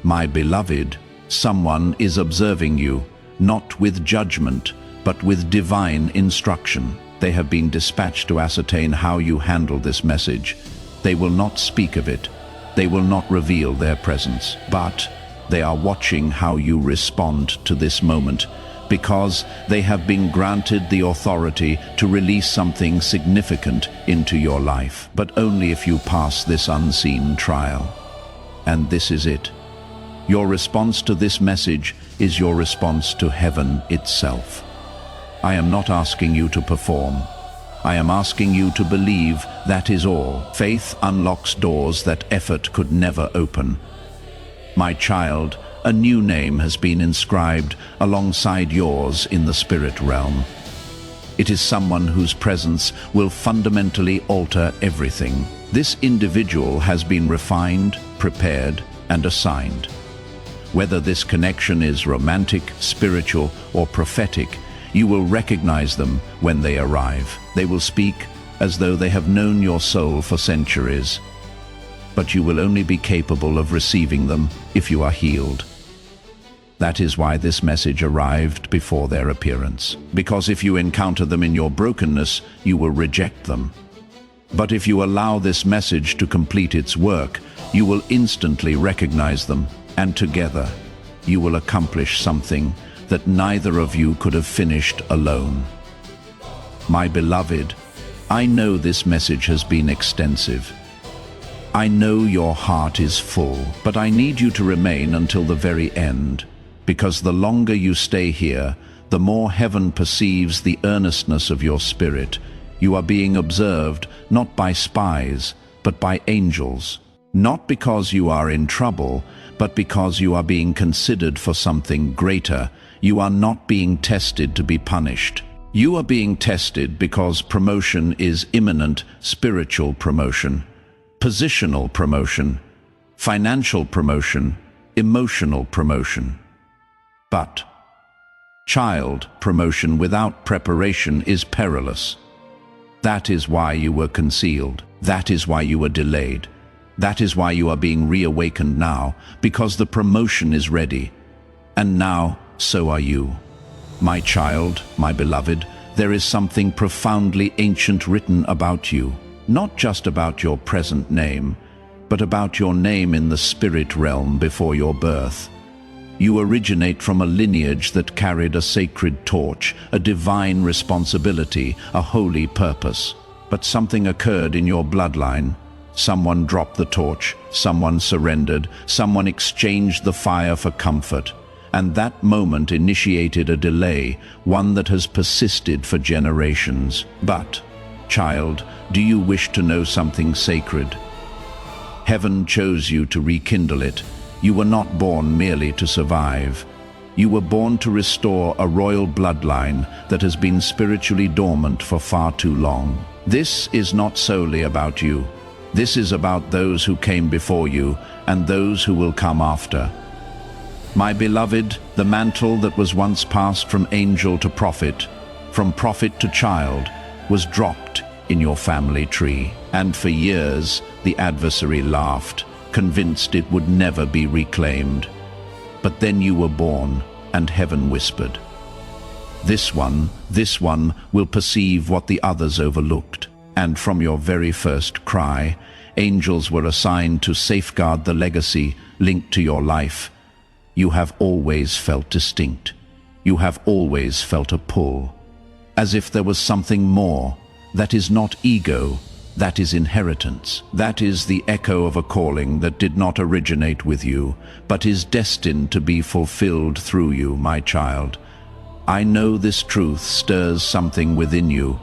My beloved, someone is observing you, not with judgment, but with divine instruction. They have been dispatched to ascertain how you handle this message. They will not speak of it. They will not reveal their presence. But they are watching how you respond to this moment, because they have been granted the authority to release something significant into your life. But only if you pass this unseen trial. And this is it. Your response to this message is your response to heaven itself. I am not asking you to perform. I am asking you to believe, that is all. Faith unlocks doors that effort could never open. My child, a new name has been inscribed alongside yours in the spirit realm. It is someone whose presence will fundamentally alter everything. This individual has been refined, prepared, and assigned. Whether this connection is romantic, spiritual, or prophetic, you will recognize them when they arrive. They will speak as though they have known your soul for centuries. But you will only be capable of receiving them if you are healed. That is why this message arrived before their appearance. Because if you encounter them in your brokenness, you will reject them. But if you allow this message to complete its work, you will instantly recognize them, and together you will accomplish something that neither of you could have finished alone. My beloved, I know this message has been extensive. I know your heart is full, but I need you to remain until the very end. because the longer you stay here, the more heaven perceives the earnestness of your spirit. You are being observed not by spies, but by angels. Not because you are in trouble, but because you are being considered for something greater. You are not being tested to be punished. You are being tested because promotion is imminent, spiritual promotion, positional promotion, financial promotion, emotional promotion. But, child, promotion without preparation is perilous. That is why you were concealed. That is why you were delayed. That is why you are being reawakened now, because the promotion is ready. And now, so are you. My child, my beloved, there is something profoundly ancient written about you, not just about your present name, but about your name in the spirit realm before your birth. You originate from a lineage that carried a sacred torch, a divine responsibility, a holy purpose. But something occurred in your bloodline. Someone dropped the torch, someone surrendered, someone exchanged the fire for comfort. And that moment initiated a delay, one that has persisted for generations. But, child, do you wish to know something sacred? Heaven chose you to rekindle it. You were not born merely to survive. You were born to restore a royal bloodline that has been spiritually dormant for far too long. This is not solely about you. This is about those who came before you and those who will come after. My beloved, the mantle that was once passed from angel to prophet, from prophet to child, was dropped in your family tree. And for years, the adversary laughed, convinced it would never be reclaimed. But then you were born, and heaven whispered, This one will perceive what the others overlooked. And from your very first cry, angels were assigned to safeguard the legacy linked to your life. You have always felt distinct. You have always felt a pull, as if there was something more. That is not ego, that is inheritance. That is the echo of a calling that did not originate with you, but is destined to be fulfilled through you, my child. I know this truth stirs something within you,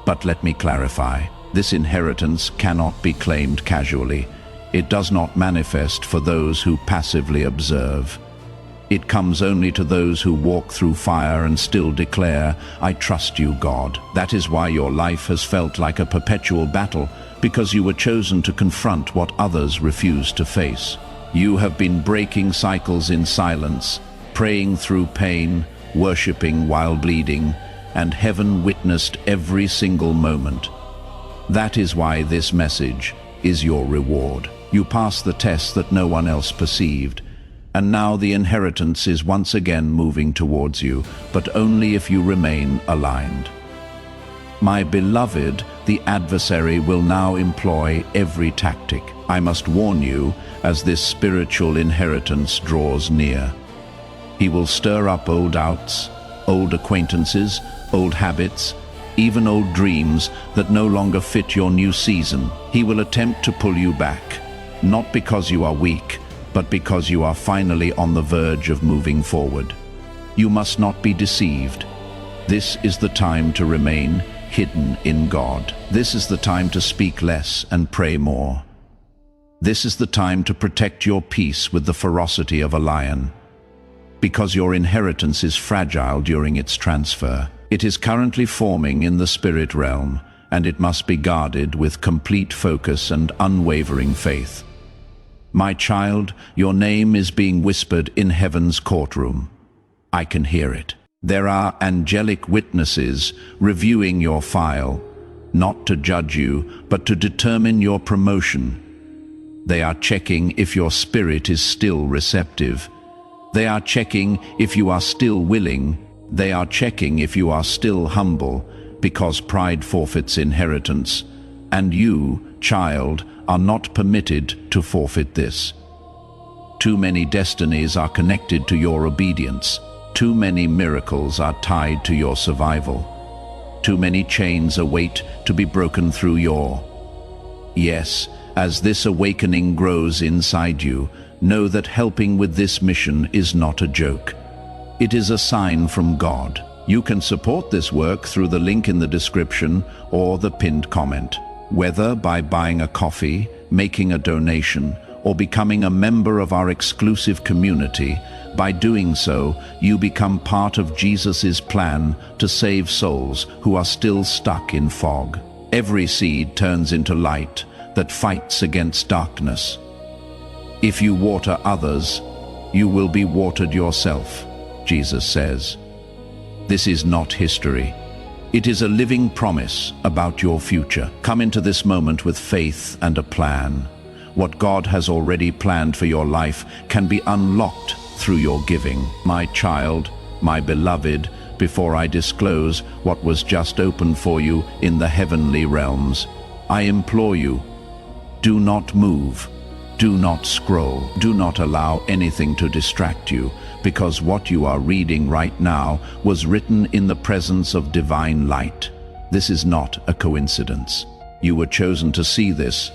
but let me clarify. This inheritance cannot be claimed casually. It does not manifest for those who passively observe. It comes only to those who walk through fire and still declare, I trust you, God. That is why your life has felt like a perpetual battle, because you were chosen to confront what others refuse to face. You have been breaking cycles in silence, praying through pain, worshipping while bleeding, and heaven witnessed every single moment. That is why this message is your reward. You passed the test that no one else perceived, and now the inheritance is once again moving towards you, but only if you remain aligned. My beloved, the adversary will now employ every tactic. I must warn you, as this spiritual inheritance draws near. He will stir up old doubts, old acquaintances, old habits, even old dreams that no longer fit your new season. He will attempt to pull you back, not because you are weak, but because you are finally on the verge of moving forward. You must not be deceived. This is the time to remain hidden in God. This is the time to speak less and pray more. This is the time to protect your peace with the ferocity of a lion, because your inheritance is fragile during its transfer. It is currently forming in the spirit realm, and it must be guarded with complete focus and unwavering faith. My child, your name is being whispered in heaven's courtroom. I can hear it. There are angelic witnesses reviewing your file, not to judge you, but to determine your promotion. They are checking if your spirit is still receptive. They are checking if you are still willing. They are checking if you are still humble, because pride forfeits inheritance, and you, child, are not permitted to forfeit this. Too many destinies are connected to your obedience. Too many miracles are tied to your survival. Too many chains await to be broken through your... Yes, as this awakening grows inside you, know that helping with this mission is not a joke. It is a sign from God. You can support this work through the link in the description or the pinned comment, whether by buying a coffee, making a donation, or becoming a member of our exclusive community. By doing so, you become part of Jesus' plan to save souls who are still stuck in fog. Every seed turns into light that fights against darkness. If you water others, you will be watered yourself, Jesus says. This is not history. It is a living promise about your future. Come into this moment with faith and a plan. What God has already planned for your life can be unlocked through your giving. My child, my beloved, before I disclose what was just opened for you in the heavenly realms, I implore you, do not move, do not scroll, do not allow anything to distract you, because what you are reading right now was written in the presence of divine light. This is not a coincidence. You were chosen to see this,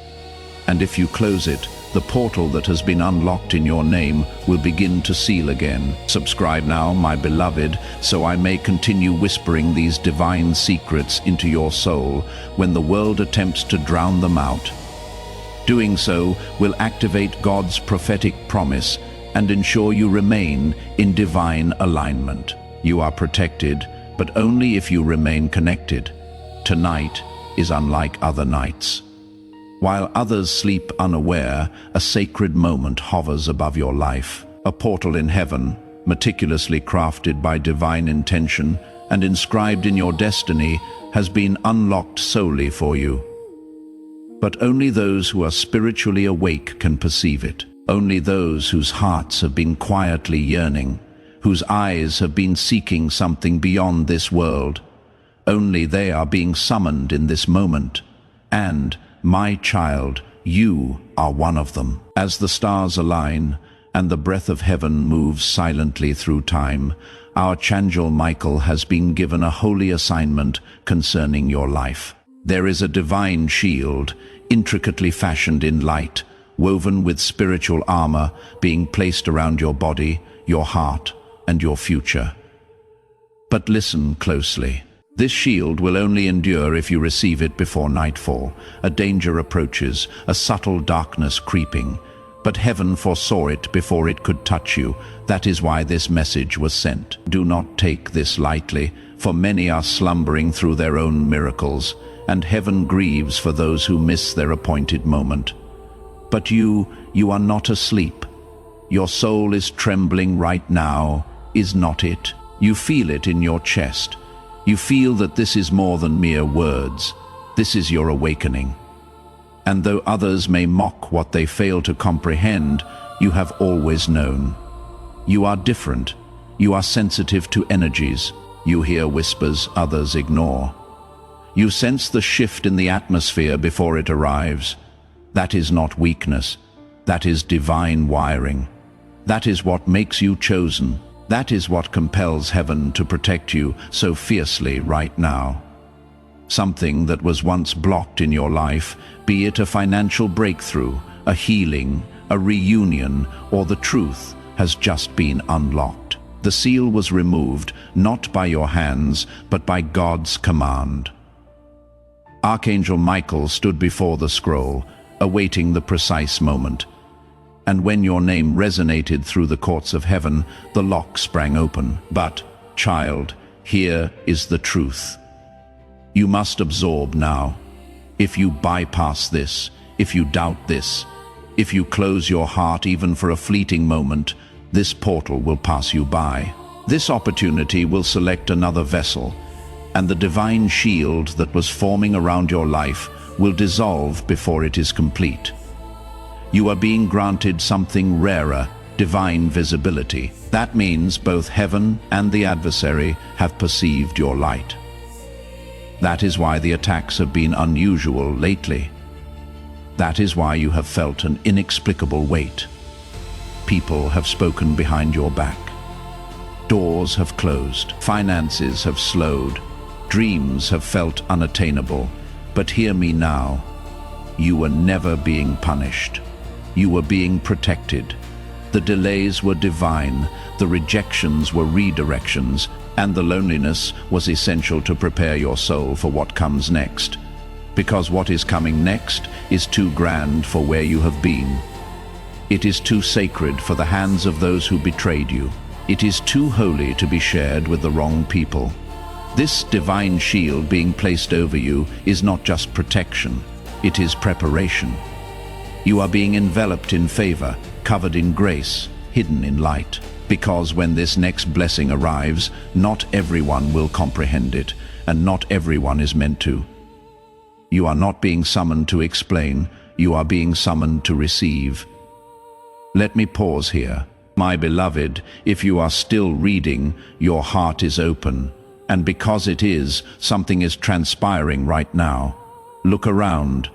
and if you close it, the portal that has been unlocked in your name will begin to seal again. Subscribe now, my beloved, so I may continue whispering these divine secrets into your soul when the world attempts to drown them out. Doing so will activate God's prophetic promise and ensure you remain in divine alignment. You are protected, but only if you remain connected. Tonight is unlike other nights. While others sleep unaware, a sacred moment hovers above your life. A portal in heaven, meticulously crafted by divine intention and inscribed in your destiny, has been unlocked solely for you. But only those who are spiritually awake can perceive it. Only those whose hearts have been quietly yearning, whose eyes have been seeking something beyond this world. Only they are being summoned in this moment. And, my child, you are one of them. As the stars align and the breath of heaven moves silently through time, Archangel Michael has been given a holy assignment concerning your life. There is a divine shield, intricately fashioned in light, woven with spiritual armor, being placed around your body, your heart, and your future. But listen closely. This shield will only endure if you receive it before nightfall. A danger approaches, a subtle darkness creeping. But heaven foresaw it before it could touch you. That is why this message was sent. Do not take this lightly, for many are slumbering through their own miracles, and heaven grieves for those who miss their appointed moment. But you are not asleep. Your soul is trembling right now, is not it? You feel it in your chest. You feel that this is more than mere words. This is your awakening. And though others may mock what they fail to comprehend, you have always known. You are different. You are sensitive to energies. You hear whispers others ignore. You sense the shift in the atmosphere before it arrives. That is not weakness. That is divine wiring. That is what makes you chosen. That is what compels heaven to protect you so fiercely right now. Something that was once blocked in your life, be it a financial breakthrough, a healing, a reunion, or the truth, has just been unlocked. The seal was removed, not by your hands, but by God's command. Archangel Michael stood before the scroll, awaiting the precise moment. And when your name resonated through the courts of heaven, the lock sprang open. But, child, here is the truth. You must absorb now. If you bypass this, if you doubt this, if you close your heart even for a fleeting moment, this portal will pass you by. This opportunity will select another vessel, and the divine shield that was forming around your life will dissolve before it is complete. You are being granted something rarer, divine visibility. That means both heaven and the adversary have perceived your light. That is why the attacks have been unusual lately. That is why you have felt an inexplicable weight. People have spoken behind your back. Doors have closed. Finances have slowed. Dreams have felt unattainable. But hear me now. You were never being punished. You were being protected. The delays were divine, the rejections were redirections, and the loneliness was essential to prepare your soul for what comes next. Because what is coming next is too grand for where you have been. It is too sacred for the hands of those who betrayed you. It is too holy to be shared with the wrong people. This divine shield being placed over you is not just protection, it is preparation. You are being enveloped in favor, covered in grace, hidden in light. Because when this next blessing arrives, not everyone will comprehend it, and not everyone is meant to. You are not being summoned to explain, you are being summoned to receive. Let me pause here. My beloved, if you are still reading, your heart is open. And because it is, something is transpiring right now. Look around.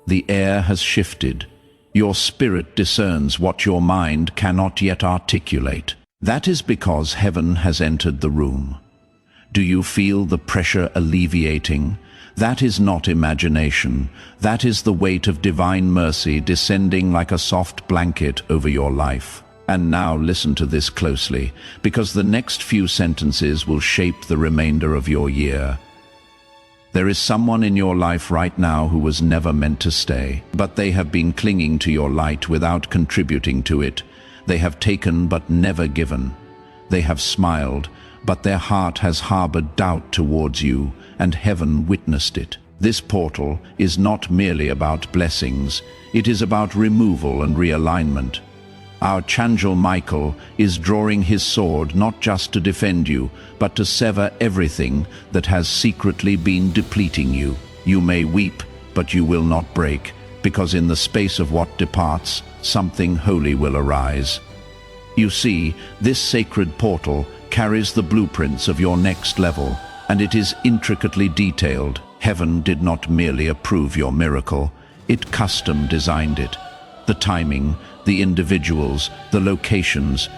The air has shifted. Your spirit discerns what your mind cannot yet articulate. That is because heaven has entered the room. Do you feel the pressure alleviating? That is not imagination. That is the weight of divine mercy descending like a soft blanket over your life. And now listen to this closely, because the next few sentences will shape the remainder of your year. There is someone in your life right now who was never meant to stay, but they have been clinging to your light without contributing to it. They have taken but never given. They have smiled, but their heart has harbored doubt towards you, and heaven witnessed it. This portal is not merely about blessings, it is about removal and realignment. Archangel Michael is drawing his sword not just to defend you, but to sever everything that has secretly been depleting you. You may weep, but you will not break, because in the space of what departs, something holy will arise. You see, this sacred portal carries the blueprints of your next level, and it is intricately detailed. Heaven did not merely approve your miracle, it custom designed it. The timing, the individuals, the locations,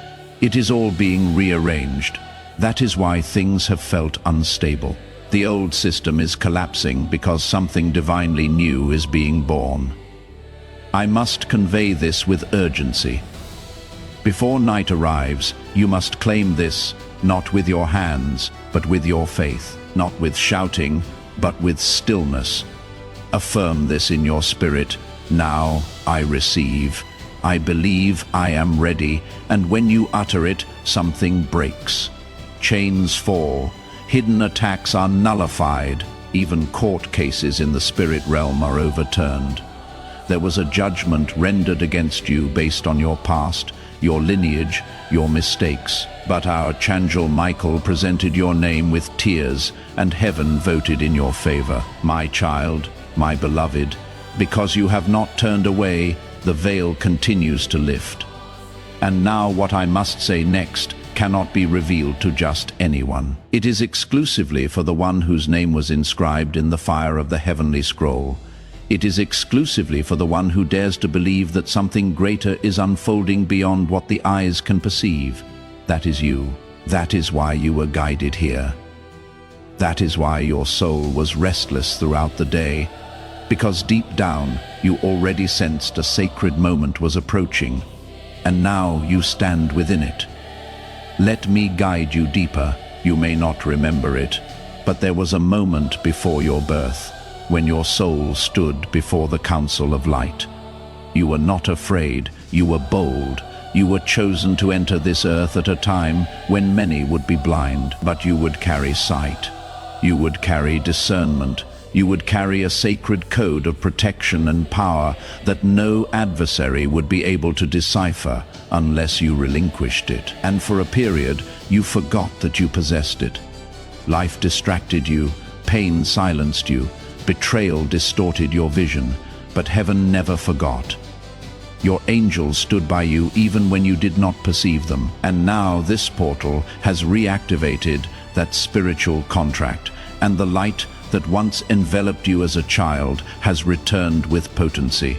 it is all being rearranged. That is why things have felt unstable. The old system is collapsing because something divinely new is being born. I must convey this with urgency. Before night arrives, you must claim this, not with your hands, but with your faith, not with shouting, but with stillness. Affirm this in your spirit. Now I receive. I believe I am ready, and when you utter it, something breaks. Chains fall, hidden attacks are nullified, even court cases in the spirit realm are overturned. There was a judgment rendered against you based on your past, your lineage, your mistakes. But our Archangel Michael presented your name with tears, and heaven voted in your favor. My child, my beloved, because you have not turned away, the veil continues to lift. And now what I must say next cannot be revealed to just anyone. It is exclusively for the one whose name was inscribed in the fire of the heavenly scroll. It is exclusively for the one who dares to believe that something greater is unfolding beyond what the eyes can perceive. That is you. That is why you were guided here. That is why your soul was restless throughout the day, because deep down you already sensed a sacred moment was approaching, and now you stand within it. Let me guide you deeper. You may not remember it, but there was a moment before your birth, when your soul stood before the council of light. You were not afraid, you were bold. You were chosen to enter this earth at a time when many would be blind, but you would carry sight. You would carry discernment. You would carry a sacred code of protection and power that no adversary would be able to decipher unless you relinquished it. And for a period, you forgot that you possessed it. Life distracted you, pain silenced you, betrayal distorted your vision, but heaven never forgot. Your angels stood by you even when you did not perceive them. And now this portal has reactivated that spiritual contract, and the light that once enveloped you as a child has returned with potency.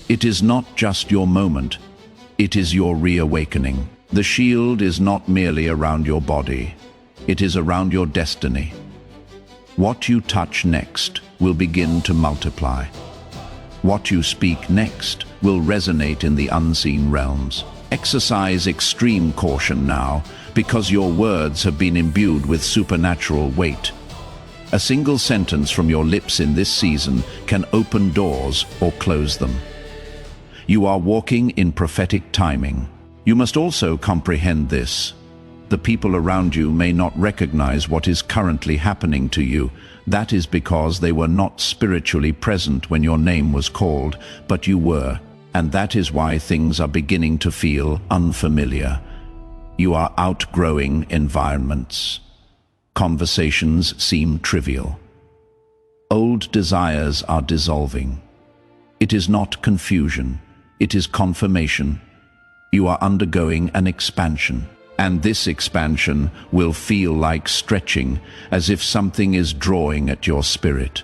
It is not just your moment, it is your reawakening. The shield is not merely around your body, it is around your destiny. What you touch next will begin to multiply. What you speak next will resonate in the unseen realms. Exercise extreme caution now, because your words have been imbued with supernatural weight. A single sentence from your lips in this season can open doors or close them. You are walking in prophetic timing. You must also comprehend this. The people around you may not recognize what is currently happening to you. That is because they were not spiritually present when your name was called, but you were. And that is why things are beginning to feel unfamiliar. You are outgrowing environments. Conversations seem trivial. Old desires are dissolving. It is not confusion. It is confirmation. You are undergoing an expansion. And this expansion will feel like stretching, as if something is drawing at your spirit.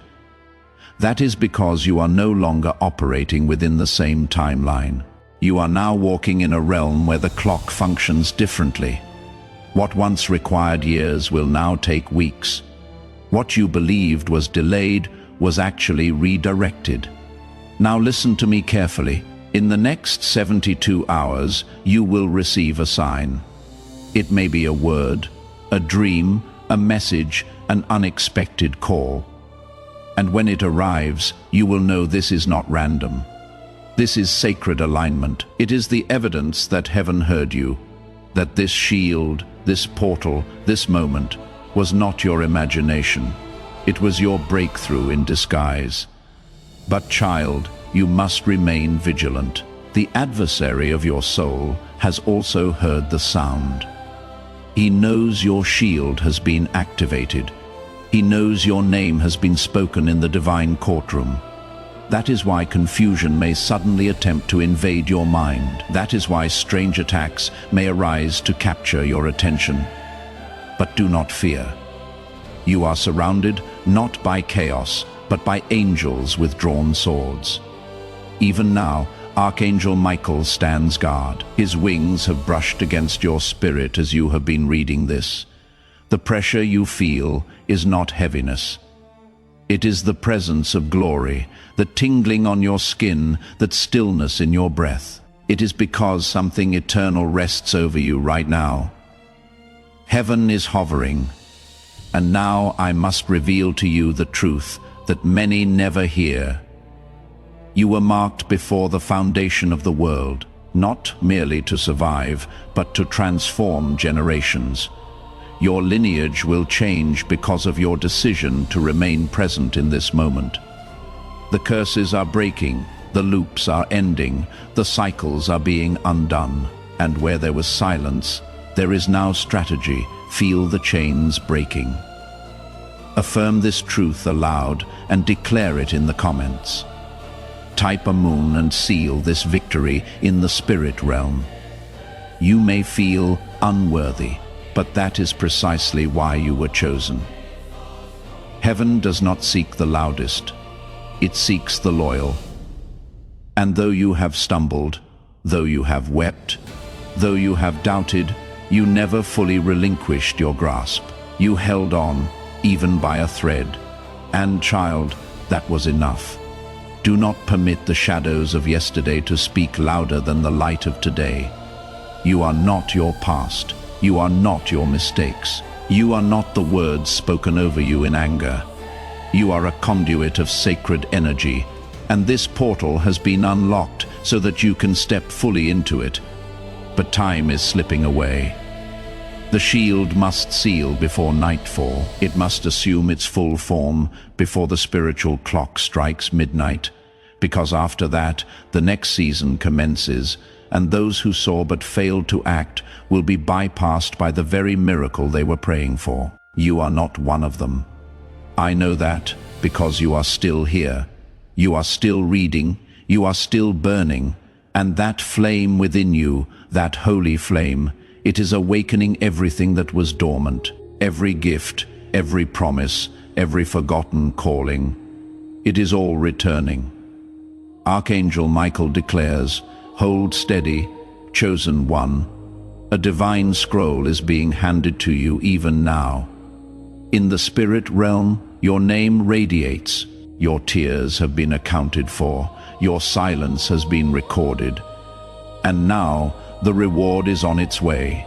That is because you are no longer operating within the same timeline. You are now walking in a realm where the clock functions differently. What once required years will now take weeks. What you believed was delayed was actually redirected. Now listen to me carefully. In the next 72 hours, you will receive a sign. It may be a word, a dream, a message, an unexpected call. And when it arrives, you will know this is not random. This is sacred alignment. It is the evidence that heaven heard you, that this shield, this portal, this moment was not your imagination. It was your breakthrough in disguise. But child, you must remain vigilant. The adversary of your soul has also heard the sound. He knows your shield has been activated. He knows your name has been spoken in the divine courtroom. That is why confusion may suddenly attempt to invade your mind. That is why strange attacks may arise to capture your attention. But do not fear. You are surrounded not by chaos, but by angels with drawn swords. Even now, Archangel Michael stands guard. His wings have brushed against your spirit as you have been reading this. The pressure you feel is not heaviness. It is the presence of glory, the tingling on your skin, that stillness in your breath. It is because something eternal rests over you right now. Heaven is hovering, and now I must reveal to you the truth that many never hear. You were marked before the foundation of the world, not merely to survive, but to transform generations. Your lineage will change because of your decision to remain present in this moment. The curses are breaking, the loops are ending, the cycles are being undone. And where there was silence, there is now strategy. Feel the chains breaking. Affirm this truth aloud and declare it in the comments. Type a moon and seal this victory in the spirit realm. You may feel unworthy, but that is precisely why you were chosen. Heaven does not seek the loudest, it seeks the loyal. And though you have stumbled, though you have wept, though you have doubted, you never fully relinquished your grasp. You held on, even by a thread. And child, that was enough. Do not permit the shadows of yesterday to speak louder than the light of today. You are not your past. You are not your mistakes. You are not the words spoken over you in anger. You are a conduit of sacred energy, and this portal has been unlocked so that you can step fully into it. But time is slipping away. The shield must seal before nightfall. It must assume its full form before the spiritual clock strikes midnight, because after that, the next season commences, and those who saw but failed to act will be bypassed by the very miracle they were praying for. You are not one of them. I know that because you are still here. You are still reading. You are still burning. And that flame within you, that holy flame, it is awakening everything that was dormant, every gift, every promise, every forgotten calling. It is all returning. Archangel Michael declares, "Hold steady, chosen one. A divine scroll is being handed to you even now. In the spirit realm, your name radiates. Your tears have been accounted for. Your silence has been recorded. And now, The reward is on its way.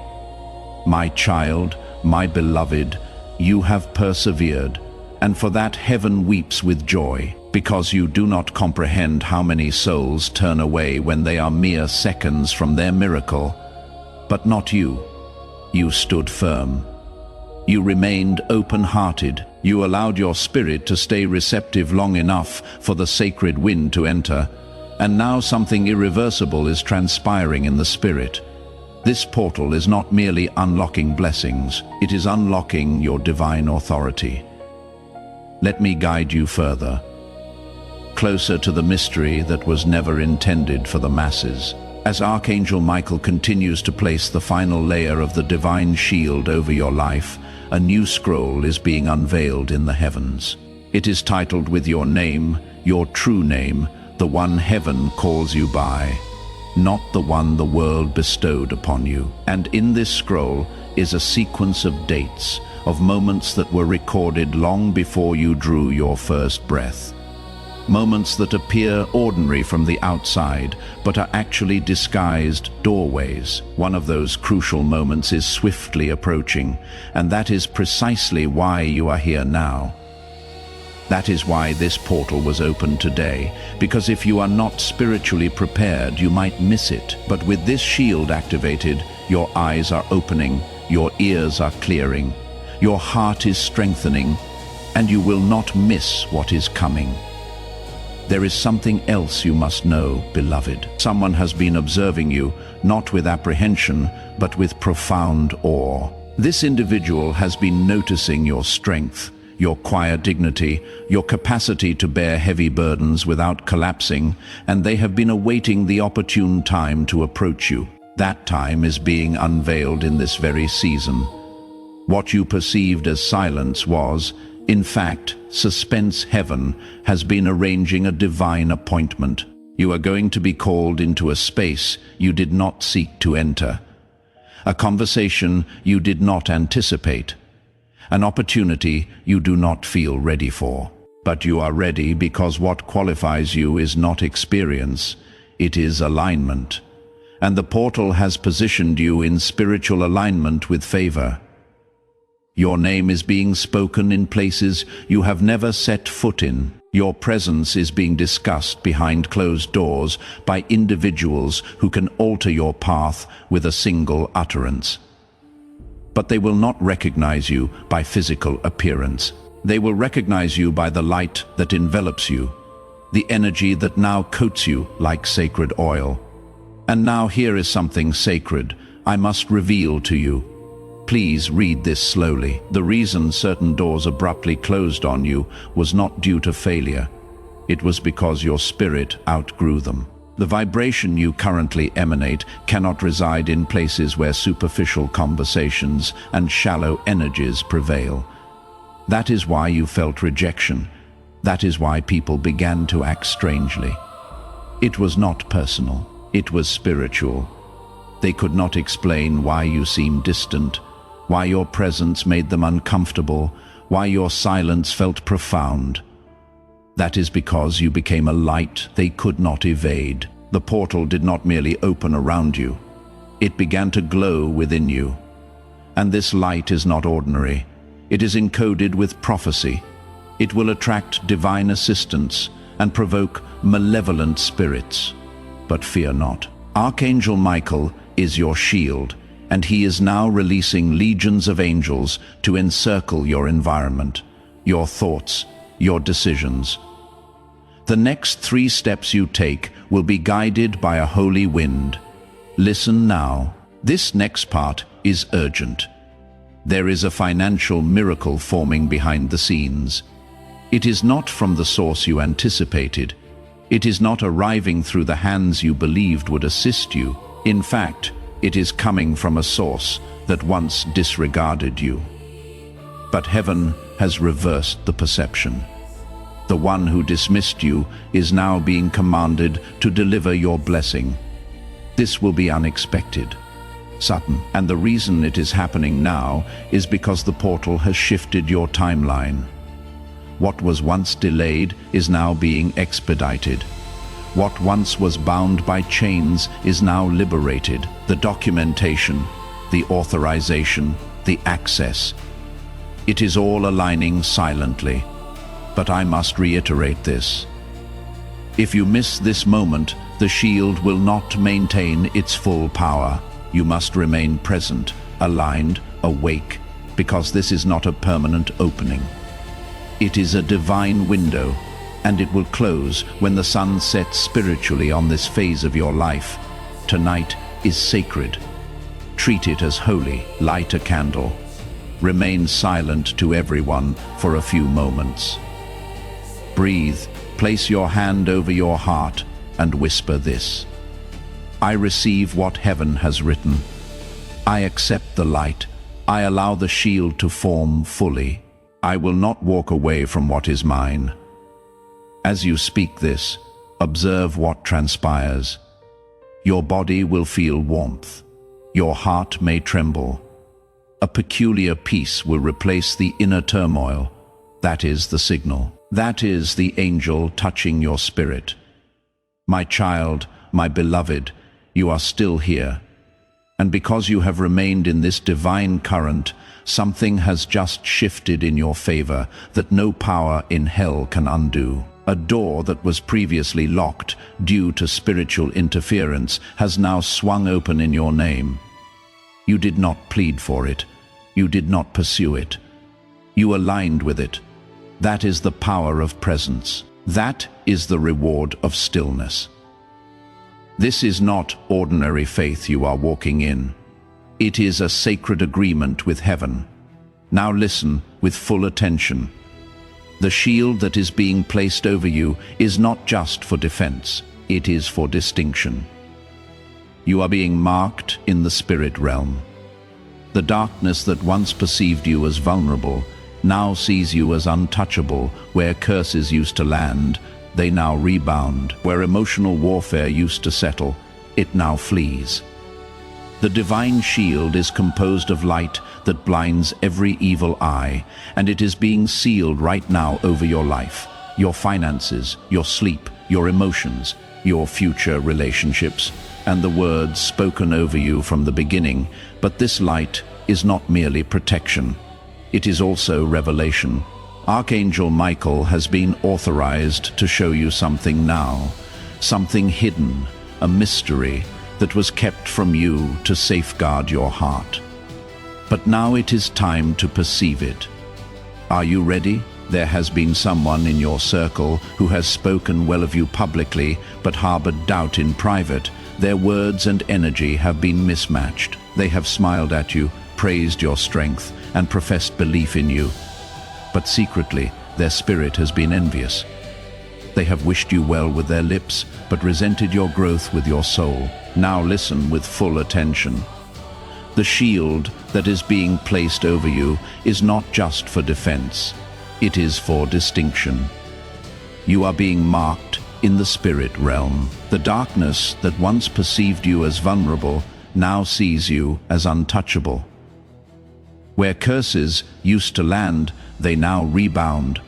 My child, my beloved, you have persevered, and for that heaven weeps with joy, because you do not comprehend how many souls turn away when they are mere seconds from their miracle. But not you. You stood firm. You remained open-hearted. You allowed your spirit to stay receptive long enough for the sacred wind to enter, and now something irreversible is transpiring in the spirit. This portal is not merely unlocking blessings, it is unlocking your divine authority. Let me guide you further, closer to the mystery that was never intended for the masses. As Archangel Michael continues to place the final layer of the divine shield over your life, a new scroll is being unveiled in the heavens. It is titled with your name, your true name, the one heaven calls you by, not the one the world bestowed upon you. And in this scroll is a sequence of dates, of moments that were recorded long before you drew your first breath. Moments that appear ordinary from the outside, but are actually disguised doorways. One of those crucial moments is swiftly approaching, and that is precisely why you are here now. That is why this portal was opened today, because if you are not spiritually prepared, you might miss it. But with this shield activated, your eyes are opening, your ears are clearing, your heart is strengthening, and you will not miss what is coming. There is something else you must know, beloved. Someone has been observing you, not with apprehension, but with profound awe. This individual has been noticing your strength, your quiet dignity, your capacity to bear heavy burdens without collapsing, and they have been awaiting the opportune time to approach you. That time is being unveiled in this very season. What you perceived as silence was, in fact, suspense. Heaven has been arranging a divine appointment. You are going to be called into a space you did not seek to enter, a conversation you did not anticipate, an opportunity you do not feel ready for. But you are ready because what qualifies you is not experience, it is alignment. And the portal has positioned you in spiritual alignment with favor. Your name is being spoken in places you have never set foot in. Your presence is being discussed behind closed doors by individuals who can alter your path with a single utterance. But they will not recognize you by physical appearance. They will recognize you by the light that envelops you, the energy that now coats you like sacred oil. And now here is something sacred I must reveal to you. Please read this slowly. The reason certain doors abruptly closed on you was not due to failure. It was because your spirit outgrew them. The vibration you currently emanate cannot reside in places where superficial conversations and shallow energies prevail. That is why you felt rejection. That is why people began to act strangely. It was not personal. It was spiritual. They could not explain why you seemed distant, why your presence made them uncomfortable, why your silence felt profound. That is because you became a light they could not evade. The portal did not merely open around you. It began to glow within you. And this light is not ordinary. It is encoded with prophecy. It will attract divine assistance and provoke malevolent spirits. But fear not. Archangel Michael is your shield, and he is now releasing legions of angels to encircle your environment, your thoughts, your decisions. The next 3 steps you take will be guided by a holy wind. Listen now. This next part is urgent. There is a financial miracle forming behind the scenes. It is not from the source you anticipated. It is not arriving through the hands you believed would assist you. In fact, it is coming from a source that once disregarded you. But heaven has reversed the perception. The one who dismissed you is now being commanded to deliver your blessing. This will be unexpected, sudden, and the reason it is happening now is because the portal has shifted your timeline. What was once delayed is now being expedited. What once was bound by chains is now liberated. The documentation, the authorization, the access. It is all aligning silently. But I must reiterate this. If you miss this moment, the shield will not maintain its full power. You must remain present, aligned, awake, because this is not a permanent opening. It is a divine window, and it will close when the sun sets spiritually on this phase of your life. Tonight is sacred. Treat it as holy. Light a candle. Remain silent to everyone for a few moments. Breathe, place your hand over your heart, and whisper this. I receive what heaven has written. I accept the light. I allow the shield to form fully. I will not walk away from what is mine. As you speak this, observe what transpires. Your body will feel warmth. Your heart may tremble. A peculiar peace will replace the inner turmoil. That is the signal. That is the angel touching your spirit. My child, my beloved, you are still here. And because you have remained in this divine current, something has just shifted in your favor that no power in hell can undo. A door that was previously locked due to spiritual interference has now swung open in your name. You did not plead for it. You did not pursue it. You aligned with it. That is the power of presence. That is the reward of stillness. This is not ordinary faith you are walking in. It is a sacred agreement with heaven. Now listen with full attention. The shield that is being placed over you is not just for defense, it is for distinction. You are being marked in the spirit realm. The darkness that once perceived you as vulnerable now sees you as untouchable. Where curses used to land, they now rebound. Where emotional warfare used to settle, it now flees. The divine shield is composed of light that blinds every evil eye, and it is being sealed right now over your life, your finances, your sleep, your emotions, your future relationships, and the words spoken over you from the beginning. But this light is not merely protection. It is also revelation. Archangel Michael has been authorized to show you something now, something hidden, a mystery that was kept from you to safeguard your heart. But now it is time to perceive it. Are you ready? There has been someone in your circle who has spoken well of you publicly but harbored doubt in private. Their words and energy have been mismatched. They have smiled at you, praised your strength, and professed belief in you. But secretly, their spirit has been envious. They have wished you well with their lips, but resented your growth with your soul. Now listen with full attention. The shield that is being placed over you is not just for defense. It is for distinction. You are being marked in the spirit realm. The darkness that once perceived you as vulnerable now sees you as untouchable. Where curses used to land, they now rebound.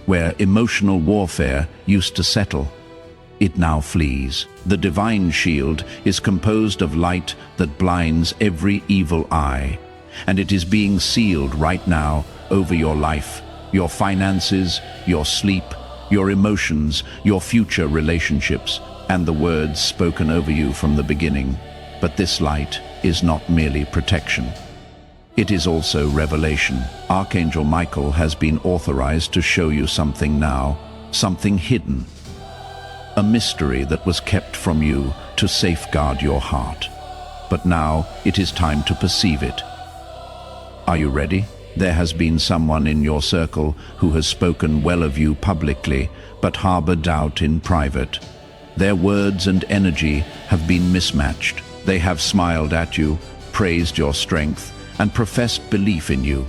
Where emotional warfare used to settle, it now flees. The divine shield is composed of light that blinds every evil eye, and it is being sealed right now over your life, your finances, your sleep, your emotions, your future relationships, and the words spoken over you from the beginning. But this light is not merely protection. It is also revelation. Archangel Michael has been authorized to show you something now, something hidden, a mystery that was kept from you to safeguard your heart. But now it is time to perceive it. Are you ready? There has been someone in your circle who has spoken well of you publicly, but harbored doubt in private. Their words and energy have been mismatched. They have smiled at you, praised your strength, and professed belief in you.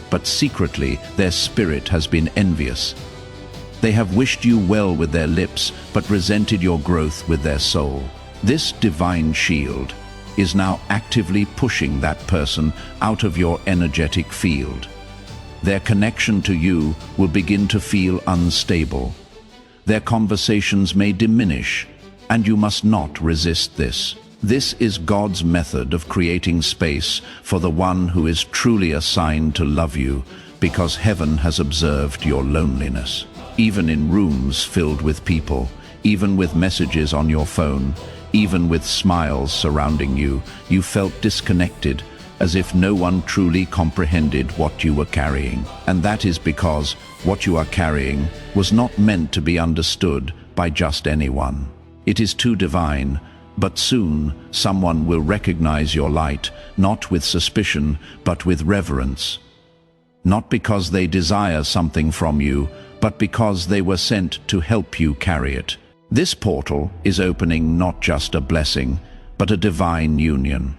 But secretly, their spirit has been envious. They have wished you well with their lips, but resented your growth with their soul. This divine shield is now actively pushing that person out of your energetic field. Their connection to you will begin to feel unstable. Their conversations may diminish, and you must not resist this. This is God's method of creating space for the one who is truly assigned to love you, because heaven has observed your loneliness. Even in rooms filled with people, even with messages on your phone, even with smiles surrounding you, you felt disconnected, as if no one truly comprehended what you were carrying. And that is because what you are carrying was not meant to be understood by just anyone. It is too divine, but soon someone will recognize your light, not with suspicion, but with reverence. Not because they desire something from you, but because they were sent to help you carry it. This portal is opening not just a blessing, but a divine union.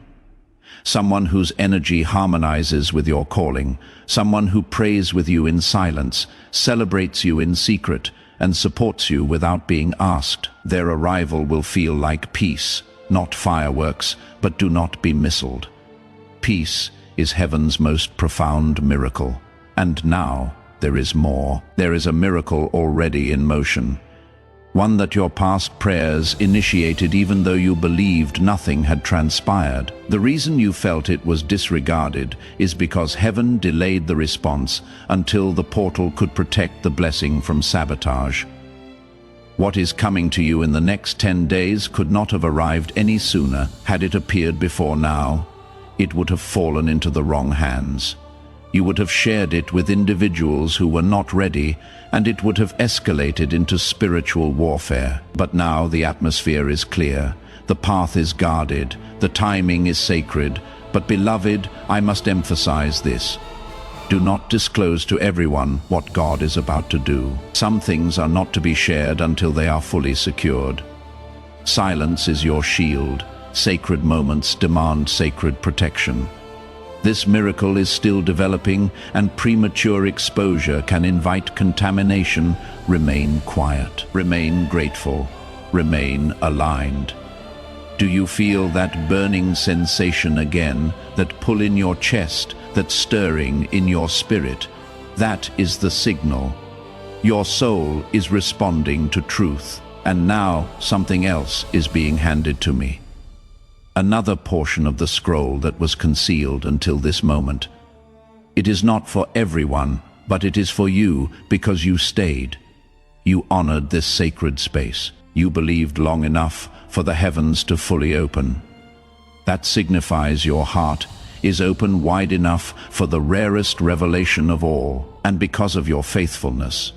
Someone whose energy harmonizes with your calling, someone who prays with you in silence, celebrates you in secret, and supports you without being asked. Their arrival will feel like peace, not fireworks, but do not be missiled. Peace is heaven's most profound miracle. And now there is more. There is a miracle already in motion. One that your past prayers initiated even though you believed nothing had transpired. The reason you felt it was disregarded is because heaven delayed the response until the portal could protect the blessing from sabotage. What is coming to you in the next 10 days could not have arrived any sooner. Had it appeared before now, it would have fallen into the wrong hands. You would have shared it with individuals who were not ready, and it would have escalated into spiritual warfare. But now the atmosphere is clear, the path is guarded, the timing is sacred. But beloved, I must emphasize this. Do not disclose to everyone what God is about to do. Some things are not to be shared until they are fully secured. Silence is your shield. Sacred moments demand sacred protection. This miracle is still developing, and premature exposure can invite contamination. Remain quiet, remain grateful, remain aligned. Do you feel that burning sensation again, that pull in your chest, that stirring in your spirit? That is the signal. Your soul is responding to truth. And now something else is being handed to me. Another portion of the scroll that was concealed until this moment. It is not for everyone, but it is for you because you stayed. You honored this sacred space. You believed long enough for the heavens to fully open. That signifies your heart is open wide enough for the rarest revelation of all. And because of your faithfulness,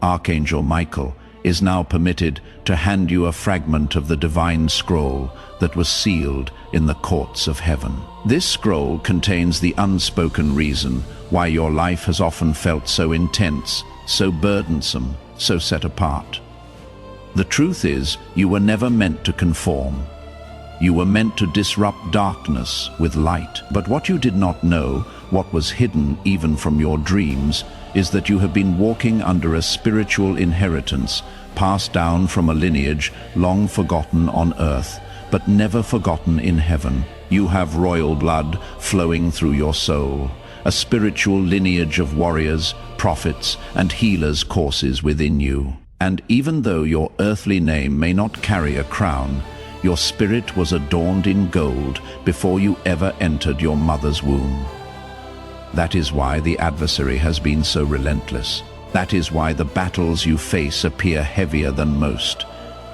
Archangel Michael is now permitted to hand you a fragment of the divine scroll that was sealed in the courts of heaven. This scroll contains the unspoken reason why your life has often felt so intense, so burdensome, so set apart. The truth is, you were never meant to conform. You were meant to disrupt darkness with light. But what you did not know, what was hidden even from your dreams, is that you have been walking under a spiritual inheritance passed down from a lineage long forgotten on earth, but never forgotten in heaven. You have royal blood flowing through your soul. A spiritual lineage of warriors, prophets, and healers courses within you. And even though your earthly name may not carry a crown, your spirit was adorned in gold before you ever entered your mother's womb. That is why the adversary has been so relentless. That is why the battles you face appear heavier than most.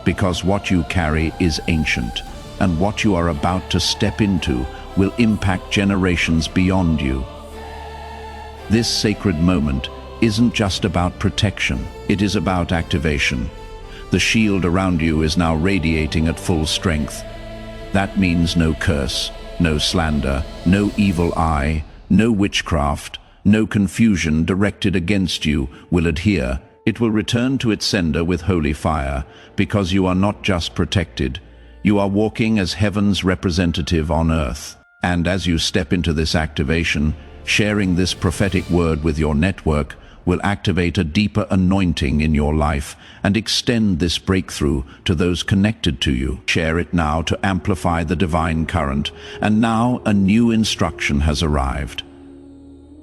Because what you carry is ancient, and what you are about to step into will impact generations beyond you. This sacred moment isn't just about protection, it is about activation. The shield around you is now radiating at full strength. That means no curse, no slander, no evil eye, no witchcraft, no confusion directed against you will adhere. It will return to its sender with holy fire, because you are not just protected, you are walking as heaven's representative on earth. And as you step into this activation, sharing this prophetic word with your network will activate a deeper anointing in your life and extend this breakthrough to those connected to you. Share it now to amplify the divine current. And now a new instruction has arrived.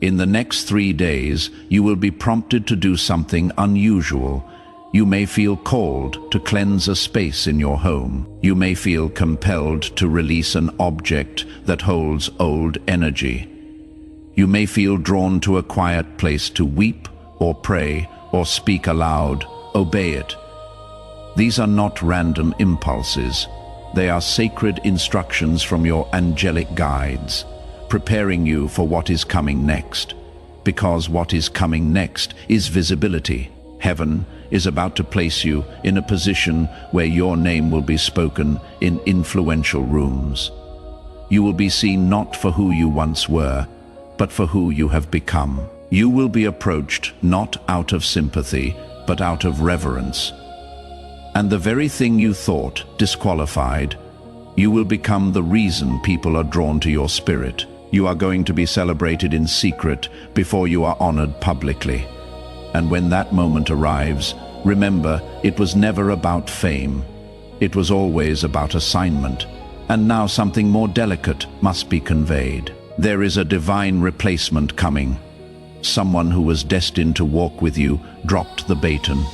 In the next 3 days, you will be prompted to do something unusual. You may feel called to cleanse a space in your home. You may feel compelled to release an object that holds old energy. You may feel drawn to a quiet place to weep or pray or speak aloud. Obey it. These are not random impulses. They are sacred instructions from your angelic guides, preparing you for what is coming next. Because what is coming next is visibility. Heaven is about to place you in a position where your name will be spoken in influential rooms. You will be seen not for who you once were, but for who you have become. You will be approached not out of sympathy, but out of reverence. And the very thing you thought disqualified, you will become the reason people are drawn to your spirit. You are going to be celebrated in secret before you are honored publicly. And when that moment arrives, remember, it was never about fame. It was always about assignment. And now something more delicate must be conveyed. There is a divine replacement coming. Someone who was destined to walk with you dropped the baton.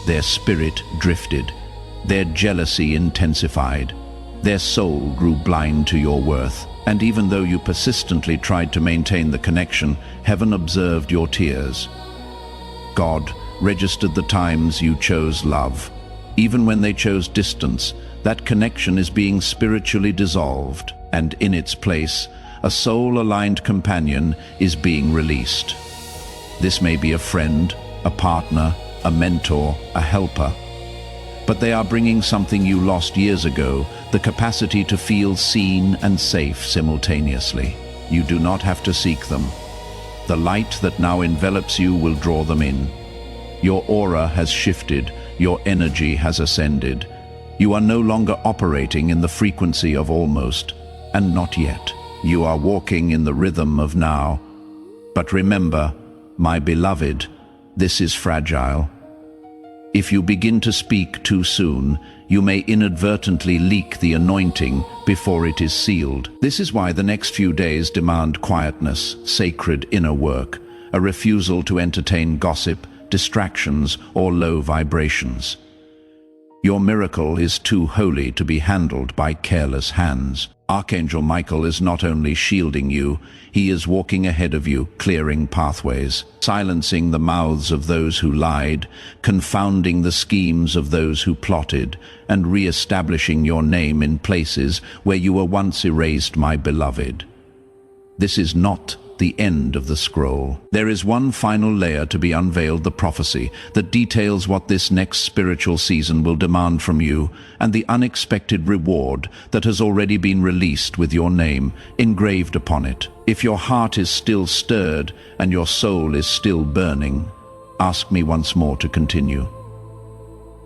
Their spirit drifted. Their jealousy intensified. Their soul grew blind to your worth. And even though you persistently tried to maintain the connection, heaven observed your tears. God registered the times you chose love. Even when they chose distance, that connection is being spiritually dissolved, and in its place, a soul-aligned companion is being released. This may be a friend, a partner, a mentor, a helper. But they are bringing something you lost years ago, the capacity to feel seen and safe simultaneously. You do not have to seek them. The light that now envelops you will draw them in. Your aura has shifted, your energy has ascended. You are no longer operating in the frequency of almost, and not yet. You are walking in the rhythm of now. But remember, my beloved, this is fragile. If you begin to speak too soon, you may inadvertently leak the anointing before it is sealed. This is why the next few days demand quietness, sacred inner work, a refusal to entertain gossip, distractions, or low vibrations. Your miracle is too holy to be handled by careless hands. Archangel Michael is not only shielding you, he is walking ahead of you, clearing pathways, silencing the mouths of those who lied, confounding the schemes of those who plotted, and re-establishing your name in places where you were once erased, my beloved. This is not the end of the scroll. There is one final layer to be unveiled, the prophecy that details what this next spiritual season will demand from you, and the unexpected reward that has already been released with your name engraved upon it. If your heart is still stirred and your soul is still burning, ask me once more to continue.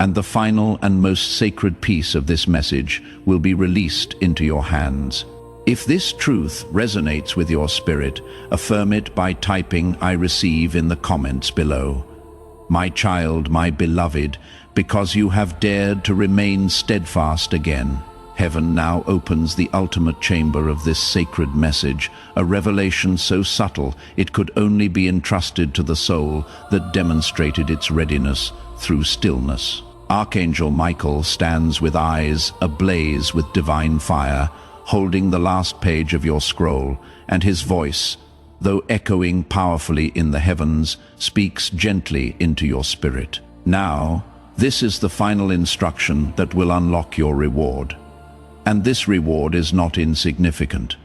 And the final and most sacred piece of this message will be released into your hands. If this truth resonates with your spirit, affirm it by typing "I receive" in the comments below. My child, my beloved, because you have dared to remain steadfast again, heaven now opens the ultimate chamber of this sacred message, a revelation so subtle it could only be entrusted to the soul that demonstrated its readiness through stillness. Archangel Michael stands with eyes ablaze with divine fire, holding the last page of your scroll, and his voice, though echoing powerfully in the heavens, speaks gently into your spirit. Now, this is the final instruction that will unlock your reward. And this reward is not insignificant.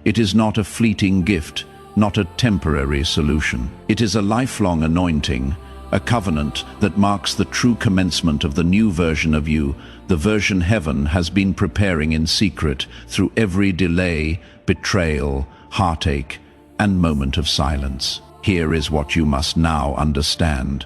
It is not a fleeting gift, not a temporary solution. It is a lifelong anointing, a covenant that marks the true commencement of the new version of you, the version heaven has been preparing in secret through every delay, betrayal, heartache, and moment of silence. Here is what you must now understand.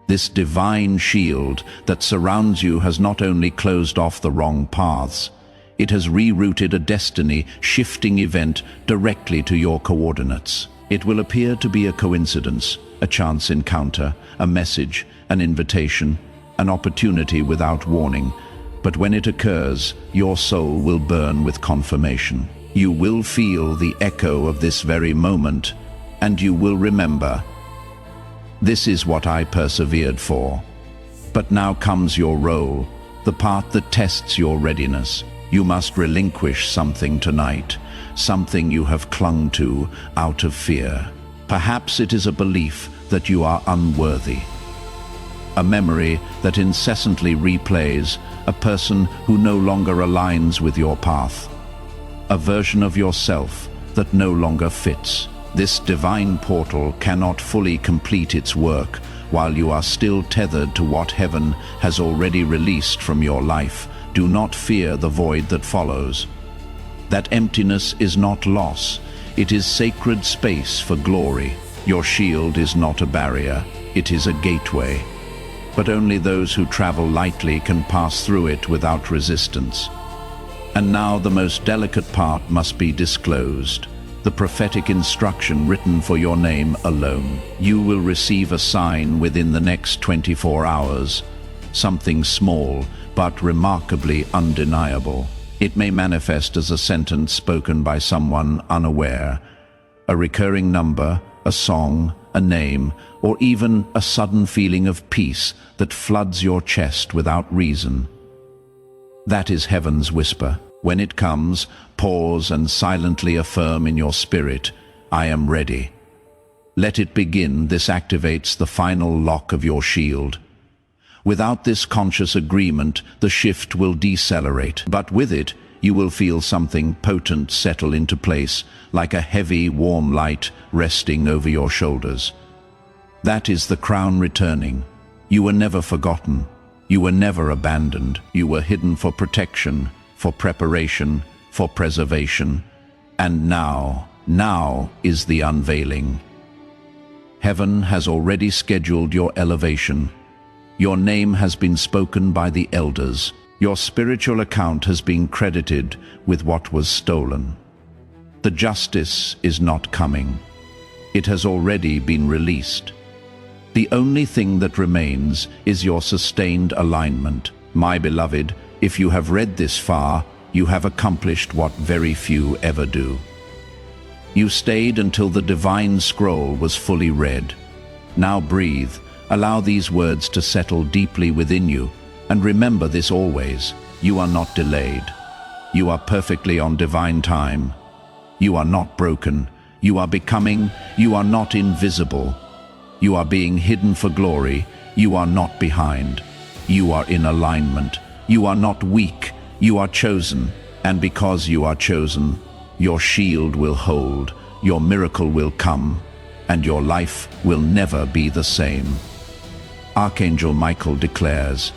This divine shield that surrounds you has not only closed off the wrong paths, it has rerouted a destiny-shifting event directly to your coordinates. It will appear to be a coincidence, a chance encounter, a message, an invitation, an opportunity without warning. But when it occurs, your soul will burn with confirmation. You will feel the echo of this very moment, and you will remember, this is what I persevered for. But now comes your role, the part that tests your readiness. You must relinquish something tonight, something you have clung to out of fear. Perhaps it is a belief that you are unworthy, a memory that incessantly replays, a person who no longer aligns with your path, a version of yourself that no longer fits. This divine portal cannot fully complete its work while you are still tethered to what heaven has already released from your life. Do not fear the void that follows. That emptiness is not loss, it is sacred space for glory. Your shield is not a barrier, it is a gateway. But only those who travel lightly can pass through it without resistance. And now the most delicate part must be disclosed. The prophetic instruction written for your name alone. You will receive a sign within the next 24 hours. Something small, but remarkably undeniable. It may manifest as a sentence spoken by someone unaware, a recurring number, a song, a name, or even a sudden feeling of peace that floods your chest without reason. That is heaven's whisper. When it comes, pause and silently affirm in your spirit, I am ready. Let it begin. This activates the final lock of your shield. Without this conscious agreement, the shift will decelerate, but with it, you will feel something potent settle into place, like a heavy, warm light resting over your shoulders. That is the crown returning. You were never forgotten. You were never abandoned. You were hidden for protection, for preparation, for preservation. And now is the unveiling. Heaven has already scheduled your elevation. Your name has been spoken by the elders. Your spiritual account has been credited with what was stolen. The justice is not coming. It has already been released. The only thing that remains is your sustained alignment. My beloved, if you have read this far, you have accomplished what very few ever do. You stayed until the divine scroll was fully read. Now breathe. Allow these words to settle deeply within you, and remember this always. You are not delayed. You are perfectly on divine time. You are not broken. You are becoming. You are not invisible. You are being hidden for glory. You are not behind. You are in alignment. You are not weak. You are chosen. And because you are chosen, your shield will hold, your miracle will come, and your life will never be the same. Archangel Michael declares,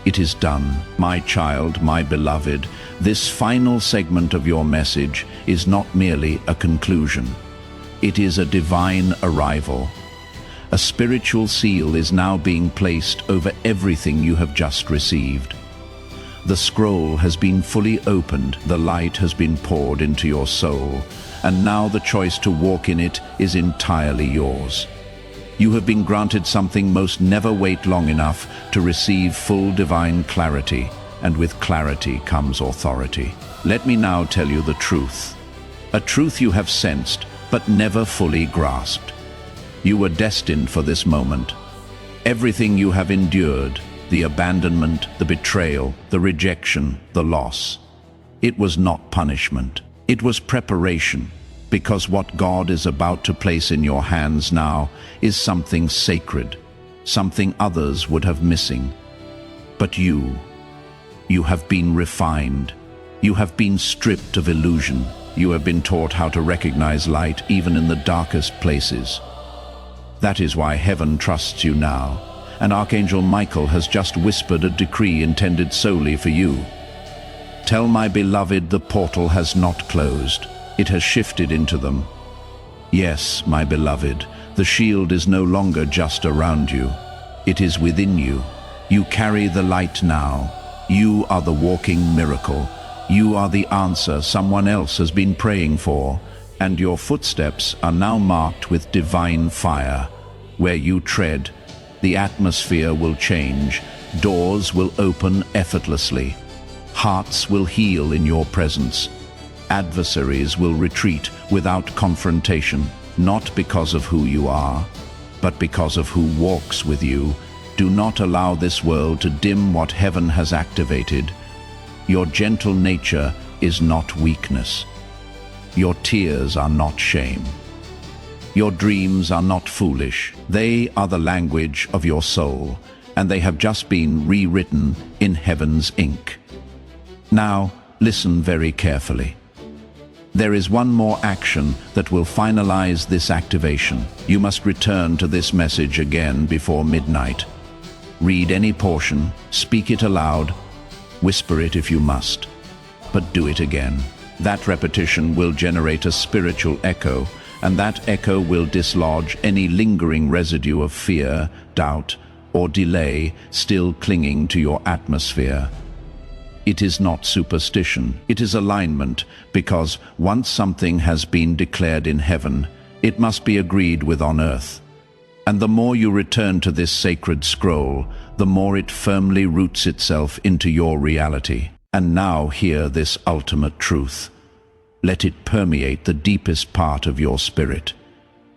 "It is done, my child, my beloved." This final segment of your message is not merely a conclusion. It is a divine arrival. A spiritual seal is now being placed over everything you have just received. The scroll has been fully opened, the light has been poured into your soul, and now the choice to walk in it is entirely yours. You have been granted something most never wait long enough to receive full divine clarity, and with clarity comes authority. Let me now tell you the truth, a truth you have sensed but never fully grasped. You were destined for this moment. Everything you have endured, the abandonment, the betrayal, the rejection, the loss, it was not punishment. It was preparation. Because what God is about to place in your hands now is something sacred, something others would have missing. But you have been refined. You have been stripped of illusion. You have been taught how to recognize light even in the darkest places. That is why heaven trusts you now, and Archangel Michael has just whispered a decree intended solely for you. Tell my beloved the portal has not closed. It has shifted into them. Yes, my beloved, the shield is no longer just around you. It is within you. You carry the light now. You are the walking miracle. You are the answer someone else has been praying for, and your footsteps are now marked with divine fire. Where you tread, the atmosphere will change. Doors will open effortlessly. Hearts will heal in your presence. Adversaries will retreat without confrontation, not because of who you are, but because of who walks with you Do not allow this world to dim what heaven has activated. Your gentle nature is not weakness. Your tears are not shame. Your dreams are not foolish. They are the language of your soul, and they have just been rewritten in heaven's ink. Now, listen very carefully. There is one more action that will finalize this activation. You must return to this message again before midnight. Read any portion, speak it aloud, whisper it if you must, but do it again. That repetition will generate a spiritual echo, and that echo will dislodge any lingering residue of fear, doubt, or delay still clinging to your atmosphere. It is not superstition, it is alignment, because once something has been declared in heaven, it must be agreed with on earth. And the more you return to this sacred scroll, the more it firmly roots itself into your reality. And now hear this ultimate truth. Let it permeate the deepest part of your spirit.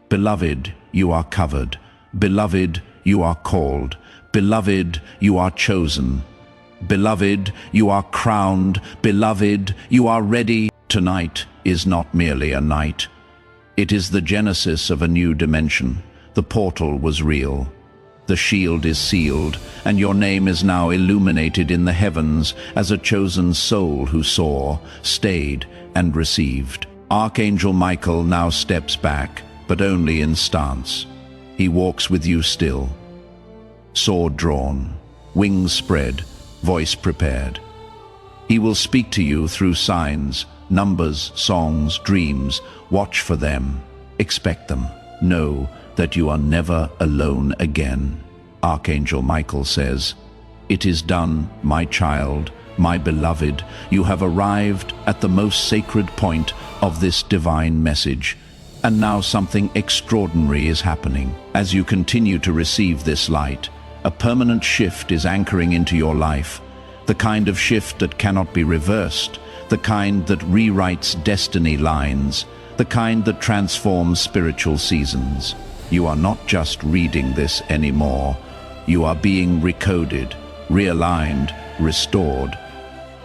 Beloved, you are covered. Beloved, you are called. Beloved, you are chosen. Beloved, you are crowned. Beloved, you are ready. Tonight is not merely a night. It is the genesis of a new dimension. The portal was real. The shield is sealed, and your name is now illuminated in the heavens as a chosen soul who saw, stayed, and received. Archangel Michael now steps back, but only in stance. He walks with you still. Sword drawn, wings spread, voice prepared. He will speak to you through signs, numbers, songs, dreams. Watch for them. Expect them. Know that you are never alone again. Archangel Michael says, "It is done, my child, my beloved. You have arrived at the most sacred point of this divine message. And now something extraordinary is happening. As you continue to receive this light, a permanent shift is anchoring into your life. The kind of shift that cannot be reversed, the kind that rewrites destiny lines, the kind that transforms spiritual seasons. You are not just reading this anymore. You are being recoded, realigned, restored.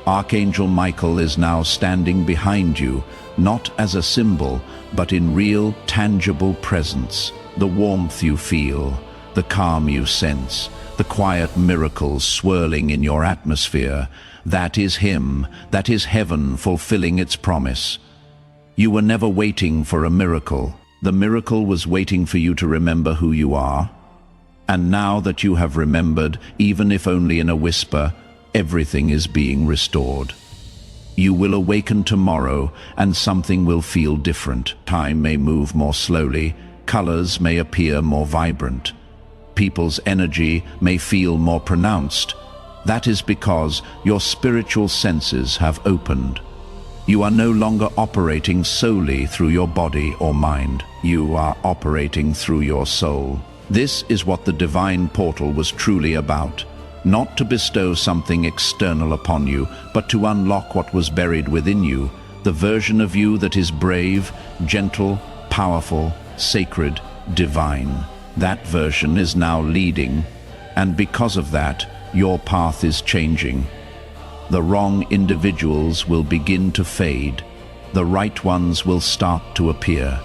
Archangel Michael is now standing behind you, not as a symbol, but in real, tangible presence. The warmth you feel, the calm you sense, the quiet miracles swirling in your atmosphere, that is him, that is heaven fulfilling its promise. You were never waiting for a miracle. The miracle was waiting for you to remember who you are. And now that you have remembered, even if only in a whisper, everything is being restored. You will awaken tomorrow, and something will feel different. Time may move more slowly, colors may appear more vibrant. People's energy may feel more pronounced. That is because your spiritual senses have opened. You are no longer operating solely through your body or mind. You are operating through your soul. This is what the divine portal was truly about. Not to bestow something external upon you, but to unlock what was buried within you, the version of you that is brave, gentle, powerful, sacred, divine. That version is now leading, and because of that, your path is changing. The wrong individuals will begin to fade. The right ones will start to appear.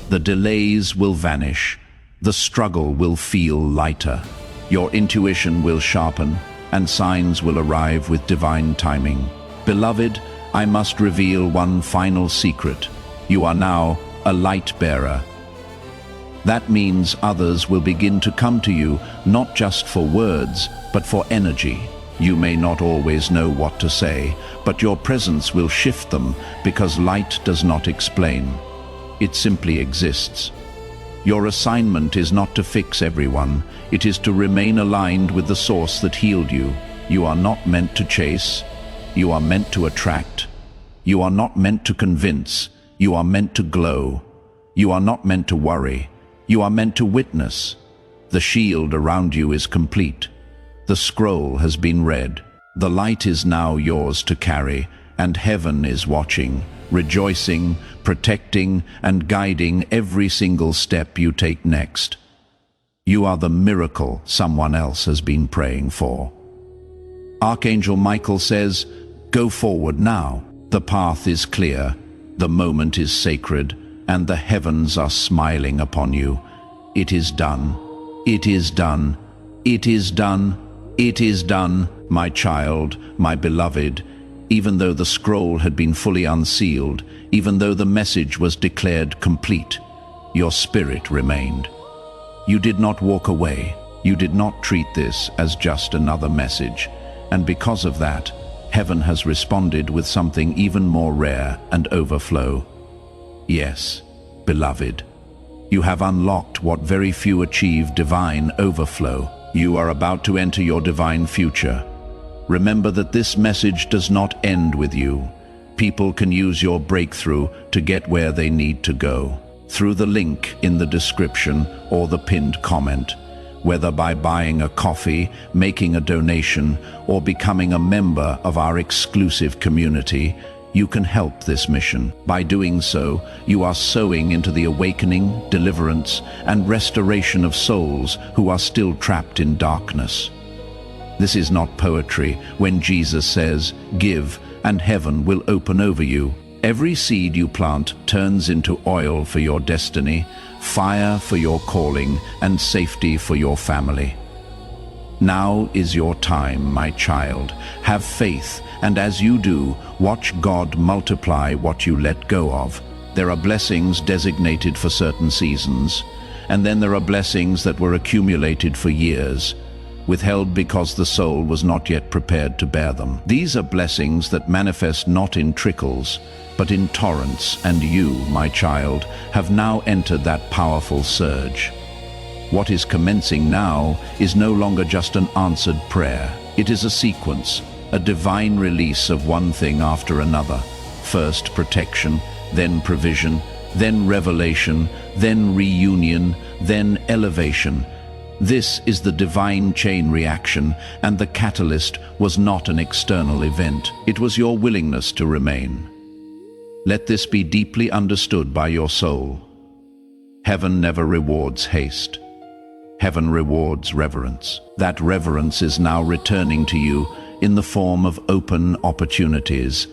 The delays will vanish. The struggle will feel lighter. Your intuition will sharpen, and signs will arrive with divine timing. Beloved, I must reveal one final secret. You are now a light bearer. That means others will begin to come to you, not just for words, but for energy. You may not always know what to say, but your presence will shift them because light does not explain. It simply exists. Your assignment is not to fix everyone. It is to remain aligned with the source that healed you. You are not meant to chase. You are meant to attract. You are not meant to convince. You are meant to glow. You are not meant to worry. You are meant to witness. The shield around you is complete. The scroll has been read. The light is now yours to carry, and heaven is watching, rejoicing, protecting, and guiding every single step you take next. You are the miracle someone else has been praying for. Archangel Michael says, "Go forward now. The path is clear, the moment is sacred, and the heavens are smiling upon you. It is done. It is done. It is done. It is done, my child, my beloved." Even though the scroll had been fully unsealed, even though the message was declared complete, your spirit remained. You did not walk away. You did not treat this as just another message. And because of that, heaven has responded with something even more rare and overflow. Yes, beloved, you have unlocked what very few achieve: divine overflow. You are about to enter your divine future. Remember that this message does not end with you. People can use your breakthrough to get where they need to go, through the link in the description or the pinned comment. Whether by buying a coffee, making a donation, or becoming a member of our exclusive community, you can help this mission. By doing so, you are sowing into the awakening, deliverance, and restoration of souls who are still trapped in darkness. This is not poetry when Jesus says, "Give, and heaven will open over you." Every seed you plant turns into oil for your destiny, fire for your calling, and safety for your family. Now is your time, my child. Have faith, and as you do, watch God multiply what you let go of. There are blessings designated for certain seasons, and then there are blessings that were accumulated for years, withheld because the soul was not yet prepared to bear them. These are blessings that manifest not in trickles, but in torrents, and you, my child, have now entered that powerful surge. What is commencing now is no longer just an answered prayer. It is a sequence, a divine release of one thing after another. First protection, then provision, then revelation, then reunion, then elevation. This is the divine chain reaction, and the catalyst was not an external event. It was your willingness to remain. Let this be deeply understood by your soul. Heaven never rewards haste. Heaven rewards reverence. That reverence is now returning to you in the form of open opportunities,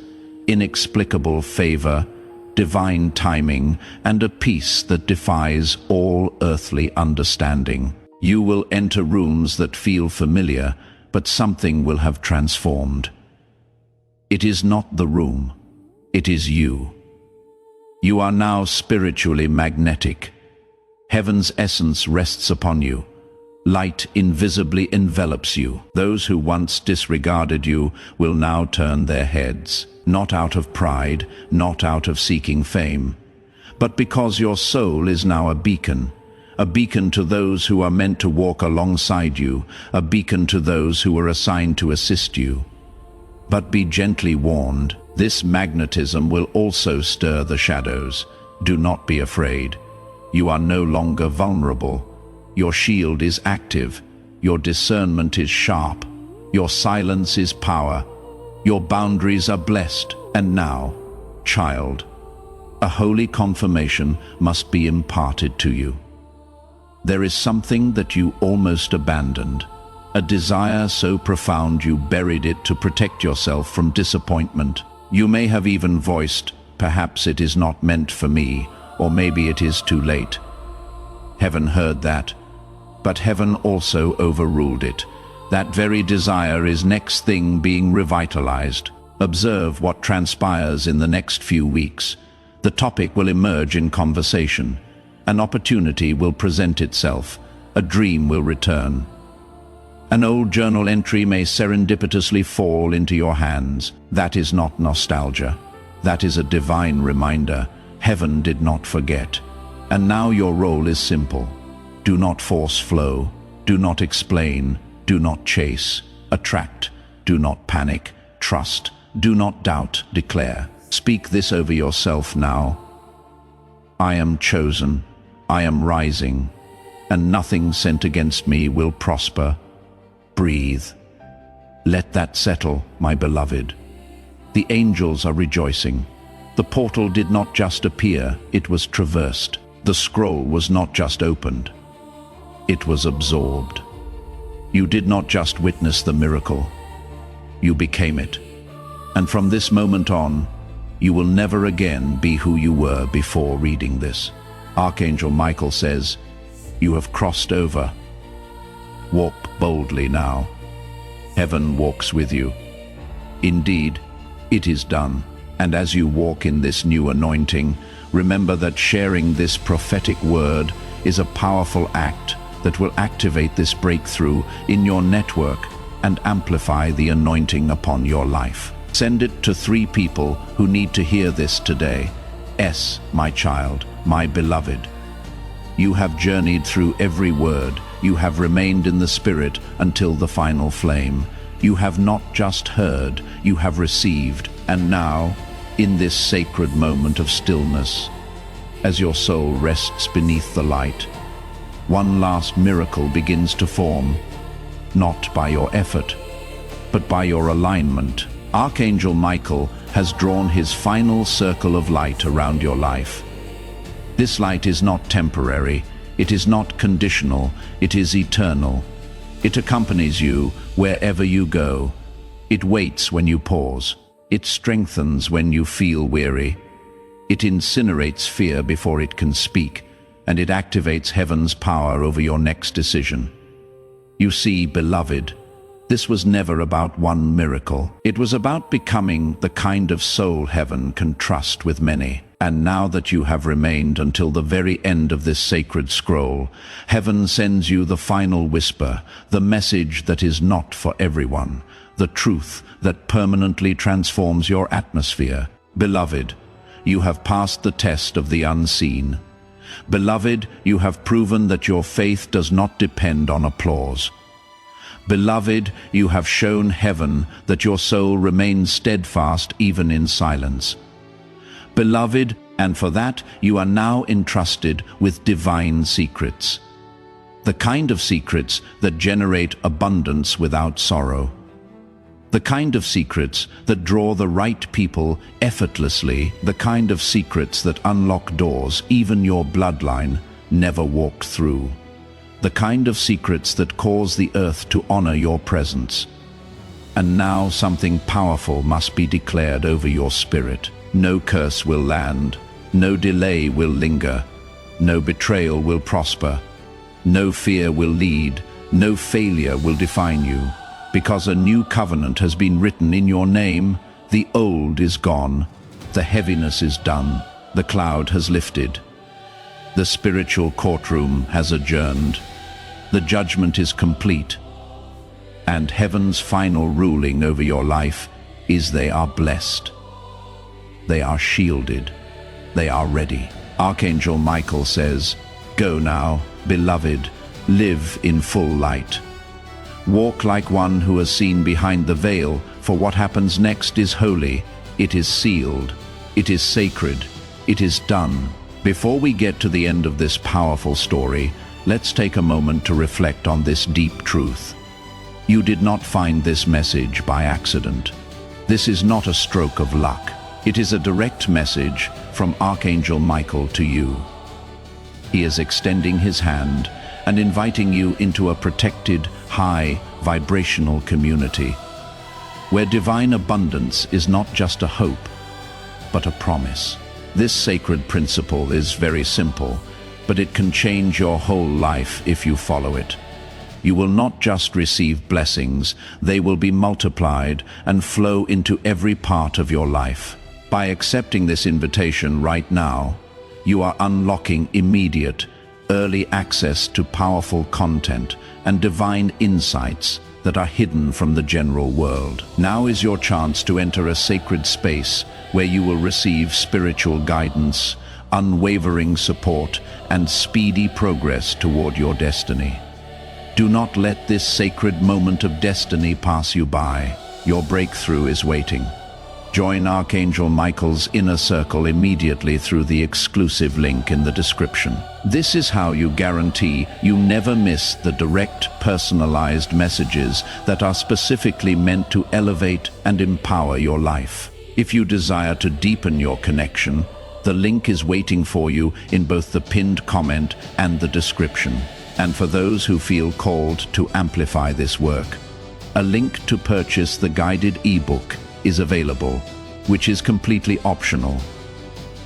inexplicable favor, divine timing, and a peace that defies all earthly understanding. You will enter rooms that feel familiar, but something will have transformed. It is not the room, it is you. You are now spiritually magnetic. Heaven's essence rests upon you. Light invisibly envelops you. Those who once disregarded you will now turn their heads, not out of pride, not out of seeking fame, but because your soul is now a beacon to those who are meant to walk alongside you, a beacon to those who are assigned to assist you. But be gently warned, this magnetism will also stir the shadows. Do not be afraid. You are no longer vulnerable. Your shield is active. Your discernment is sharp. Your silence is power. Your boundaries are blessed. And now, child, a holy confirmation must be imparted to you. There is something that you almost abandoned, a desire so profound you buried it to protect yourself from disappointment. You may have even voiced, "Perhaps it is not meant for me," or "Maybe it is too late." Heaven heard that, but heaven also overruled it. That very desire is next thing being revitalized. Observe what transpires in the next few weeks. The topic will emerge in conversation. An opportunity will present itself. A dream will return. An old journal entry may serendipitously fall into your hands. That is not nostalgia. That is a divine reminder. Heaven did not forget. And now your role is simple. Do not force flow. Do not explain. Do not chase. Attract. Do not panic. Trust. Do not doubt. Declare. Speak this over yourself now. I am chosen. I am rising, and nothing sent against me will prosper. Breathe. Let that settle, my beloved. The angels are rejoicing. The portal did not just appear, it was traversed. The scroll was not just opened. it was absorbed. You did not just witness the miracle, you became it. And from this moment on, you will never again be who you were before reading this. Archangel Michael says, "You have crossed over. Walk boldly now. Heaven walks with you." Indeed, it is done. And as you walk in this new anointing, remember that sharing this prophetic word is a powerful act that will activate this breakthrough in your network and amplify the anointing upon your life. Send it to 3 people who need to hear this today. S, my child, my beloved. You have journeyed through every word. You have remained in the Spirit until the final flame. You have not just heard, you have received. And now, in this sacred moment of stillness, as your soul rests beneath the light, one last miracle begins to form, not by your effort, but by your alignment. Archangel Michael has drawn his final circle of light around your life. This light is not temporary, it is not conditional, it is eternal. It accompanies you wherever you go. It waits when you pause. It strengthens when you feel weary. It incinerates fear before it can speak, and it activates heaven's power over your next decision. You see, beloved, this was never about one miracle. It was about becoming the kind of soul heaven can trust with many. And now that you have remained until the very end of this sacred scroll, heaven sends you the final whisper, the message that is not for everyone, the truth that permanently transforms your atmosphere. Beloved, you have passed the test of the unseen. Beloved, you have proven that your faith does not depend on applause. Beloved, you have shown heaven that your soul remains steadfast even in silence. Beloved, and for that you are now entrusted with divine secrets. The kind of secrets that generate abundance without sorrow. The kind of secrets that draw the right people effortlessly. The kind of secrets that unlock doors even your bloodline never walked through. The kind of secrets that cause the earth to honor your presence. And now something powerful must be declared over your spirit. No curse will land, no delay will linger, no betrayal will prosper, no fear will lead, no failure will define you. Because a new covenant has been written in your name, the old is gone, the heaviness is done, the cloud has lifted. The spiritual courtroom has adjourned, the judgment is complete, and heaven's final ruling over your life is they are blessed. They are shielded. They are ready. Archangel Michael says, "Go now, beloved, live in full light. Walk like one who has seen behind the veil, for what happens next is holy. It is sealed. It is sacred. It is done." Before we get to the end of this powerful story, let's take a moment to reflect on this deep truth. You did not find this message by accident. This is not a stroke of luck. It is a direct message from Archangel Michael to you. He is extending his hand and inviting you into a protected, high, vibrational community, where divine abundance is not just a hope, but a promise. This sacred principle is very simple, but it can change your whole life if you follow it. You will not just receive blessings, they will be multiplied and flow into every part of your life. By accepting this invitation right now, you are unlocking immediate, early access to powerful content and divine insights that are hidden from the general world. Now is your chance to enter a sacred space where you will receive spiritual guidance, unwavering support, and speedy progress toward your destiny. Do not let this sacred moment of destiny pass you by. Your breakthrough is waiting. Join Archangel Michael's inner circle immediately through the exclusive link in the description. This is how you guarantee you never miss the direct, personalized messages that are specifically meant to elevate and empower your life. If you desire to deepen your connection, the link is waiting for you in both the pinned comment and the description. And for those who feel called to amplify this work, a link to purchase the guided ebook is available, which is completely optional.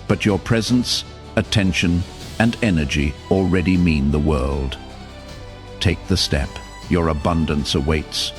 But your presence, attention, and energy already mean the world. Take the step. Your abundance awaits.